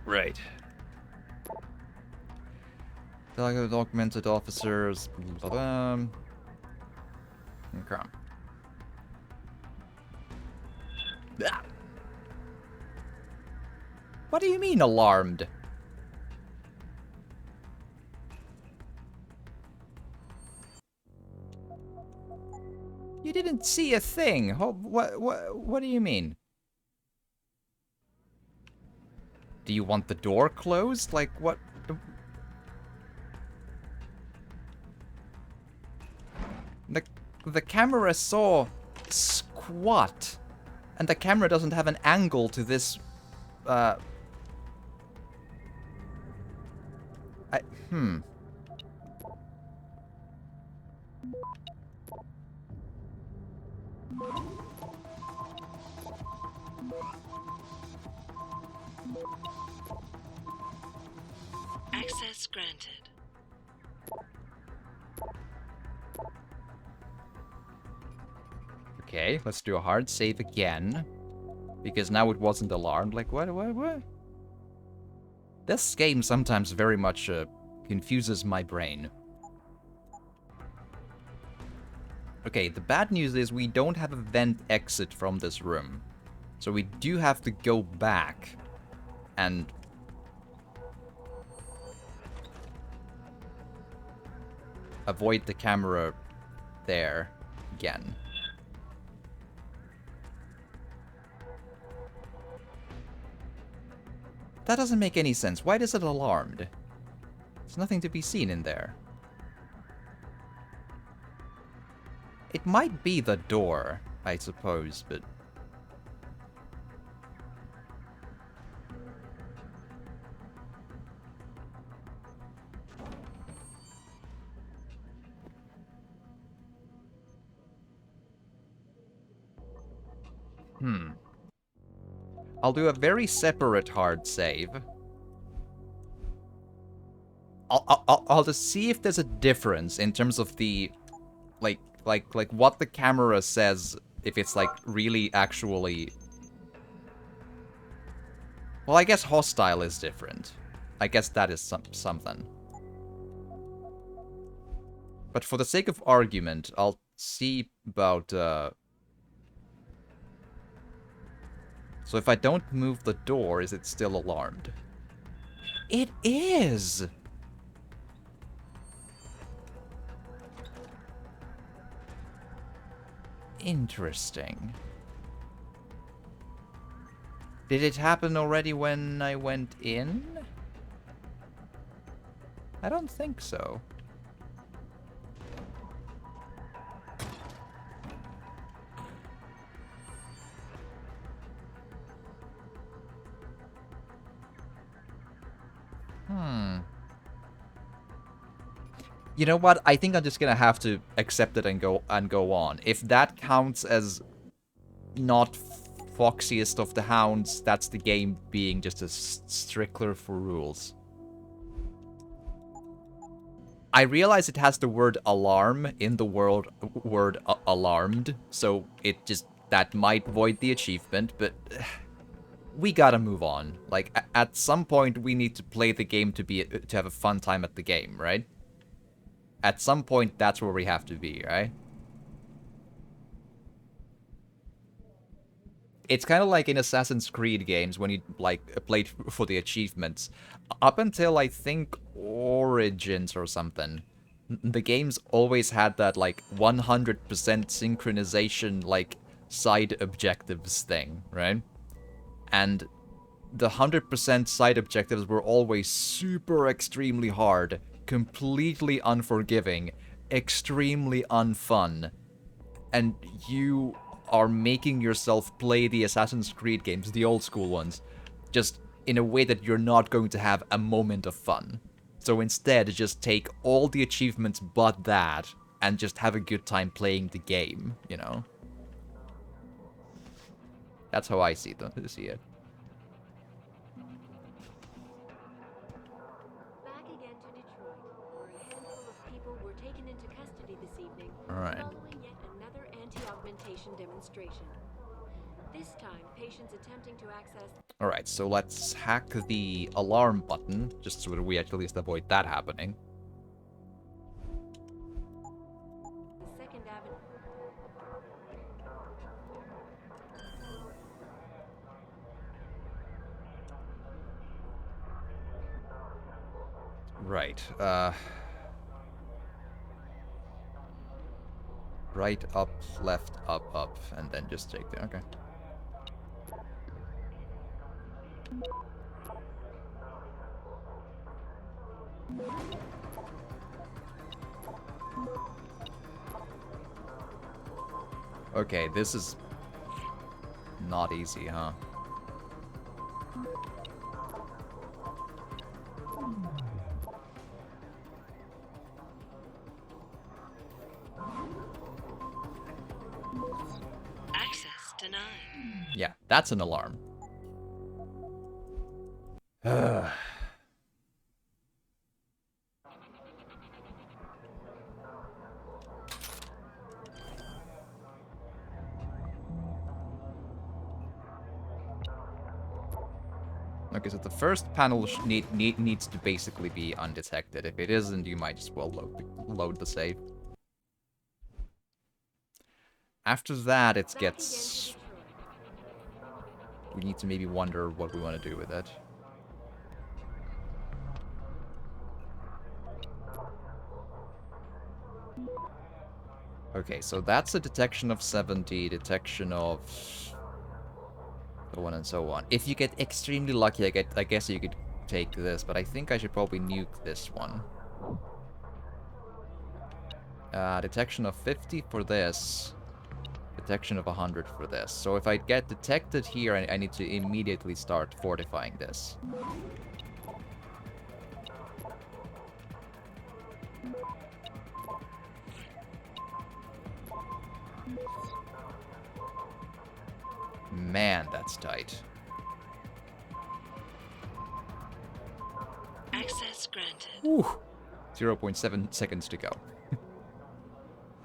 Right. Documented officers. Blah, blah, blah. Okay. Ah. What do you mean, alarmed? You didn't see a thing. What do you mean? Do you want the door closed? Like, what? The camera saw squat. And the camera doesn't have an angle to this, Access granted. Okay, let's do a hard save again. Because now it wasn't alarmed. Like, what? This game sometimes very much confuses my brain. Okay, the bad news is we don't have a vent exit from this room. So we do have to go back and avoid the camera there again. That doesn't make any sense. Why is it alarmed? There's nothing to be seen in there. It might be the door, I suppose, but... I'll do a very separate hard save. I'll just see if there's a difference in terms of the... Like what the camera says, if it's, like, really actually... Well, I guess hostile is different. I guess that is something. But for the sake of argument, I'll see about, So if I don't move the door, is it still alarmed? It is! Interesting. Did it happen already when I went in? I don't think so. You know what? I think I'm just gonna have to accept it and go on. If that counts as not foxiest of the hounds, that's the game being just a stickler for rules. I realize it has the word alarm in the word alarmed, so it just that might void the achievement, but we gotta move on. Like at some point we need to play the game to have a fun time at the game, right? At some point, that's where we have to be, right? It's kind of like in Assassin's Creed games when you, like, played for the achievements. Up until, I think, Origins or something, the games always had that, like, 100% synchronization, like, side objectives thing, right? And the 100% side objectives were always super extremely hard, completely unforgiving, extremely unfun, and you are making yourself play the Assassin's Creed games, the old school ones, just in a way that you're not going to have a moment of fun. So instead, just take all the achievements but that, and just have a good time playing the game, you know? That's how I see it. Alright. Following yet another anti-augmentation demonstration. This time, patients attempting to access... Alright, so let's hack the alarm button, just so that we at least avoid that happening. The Second Avenue. Right, Right, up, left, up, and then just take the... Okay. Okay, this is not easy, huh? Access denied. Yeah, that's an alarm. Okay, so the first panel needs to basically be undetected. If it isn't, you might as well load the save. After that, it gets... We need to maybe wonder what we want to do with it. Okay, so that's a detection of 70, detection of... so on and so on. If you get extremely lucky, I guess you could take this, but I think I should probably nuke this one. Detection of 50 for this. Detection of 100 for this. So if I get detected here, I need to immediately start fortifying this. Man, that's tight. Access granted. Whew. 0.7 seconds to go.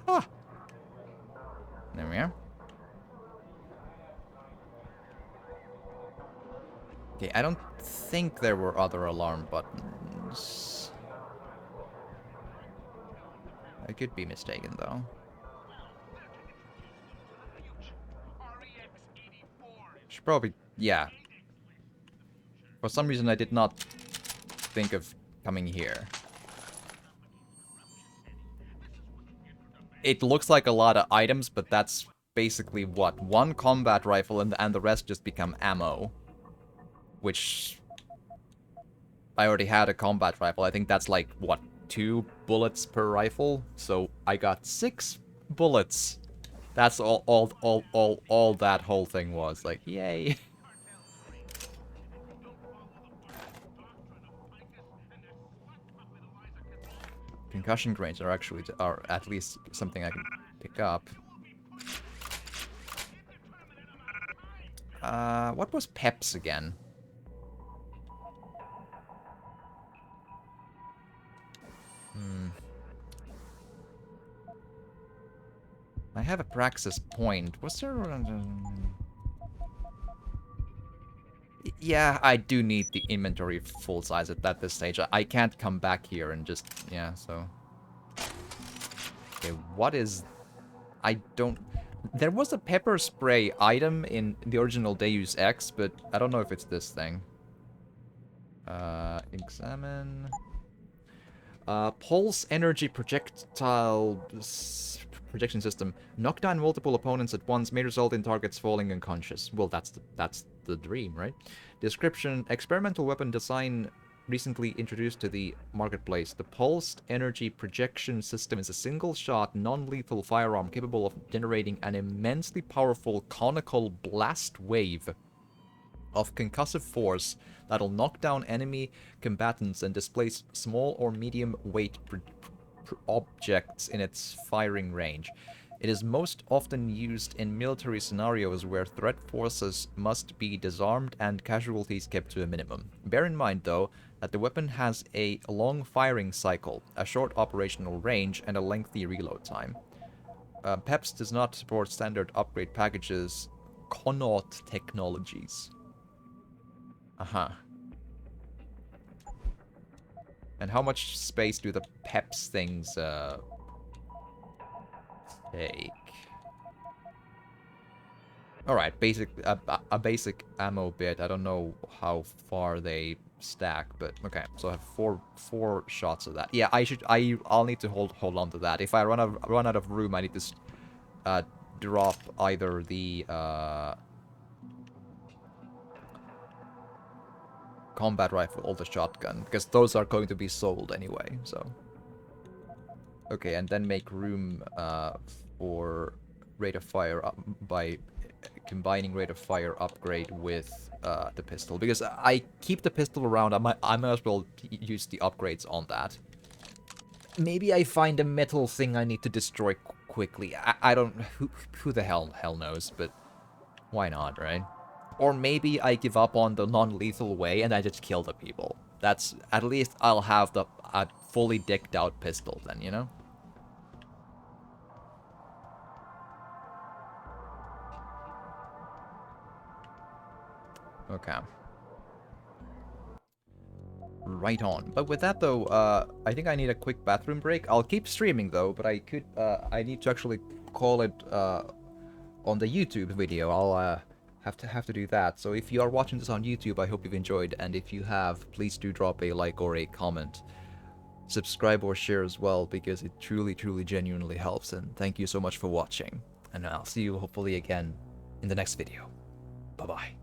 Ah. There we are. Okay, I don't think there were other alarm buttons. I could be mistaken, though. Should probably... yeah. For some reason, I did not think of coming here. It looks like a lot of items, but that's basically what? One combat rifle and the rest just become ammo. Which... I already had a combat rifle. I think that's like, what, 2 bullets per rifle? So I got 6 bullets. That's all that whole thing was. Like, yay. Concussion grenades are actually, are at least something I can pick up. What was PEPs again? I have a praxis point. Was there... yeah, I do need the inventory full size at this stage. I can't come back here and just... yeah, so... okay, what is... I don't... there was a pepper spray item in the original Deus Ex, but I don't know if it's this thing. Examine... pulse energy projectile... projection system. Knock down multiple opponents at once may result in targets falling unconscious. Well, that's the dream, right? Description: experimental weapon design recently introduced to the marketplace. The pulsed energy projection system is a single-shot, non-lethal firearm capable of generating an immensely powerful conical blast wave of concussive force that'll knock down enemy combatants and displace small or medium weight objects in its firing range. It is most often used in military scenarios where threat forces must be disarmed and casualties kept to a minimum. Bear in mind, though, that the weapon has a long firing cycle, a short operational range, and a lengthy reload time. PEPS does not support standard upgrade packages, Connaught Technologies. Uh-huh. And how much space do the PEPS things, take? Alright, a basic ammo bit. I don't know how far they stack, but okay. So I have four shots of that. Yeah, I'll need to hold on to that. If I run out of room, I need to drop either the combat rifle or the shotgun, because those are going to be sold anyway, so. Okay, and then make room for rate of fire up by combining rate of fire upgrade with the pistol, because I keep the pistol around. I might as well use the upgrades on that. Maybe I find a metal thing I need to destroy quickly. I don't... Who the hell knows, but why not, right? Or maybe I give up on the non-lethal way and I just kill the people. That's... At least I'll have the fully decked out pistol then, you know? Okay. Right on. But with that though, I think I need a quick bathroom break. I'll keep streaming though, but I need to actually call it on the YouTube video. I'll have to do that. So if you are watching this on YouTube, I hope you've enjoyed, and if you have, please do drop a like or a comment. Subscribe or share as well, because it truly genuinely helps, and thank you so much for watching. And I'll see you hopefully again in the next video. Bye bye.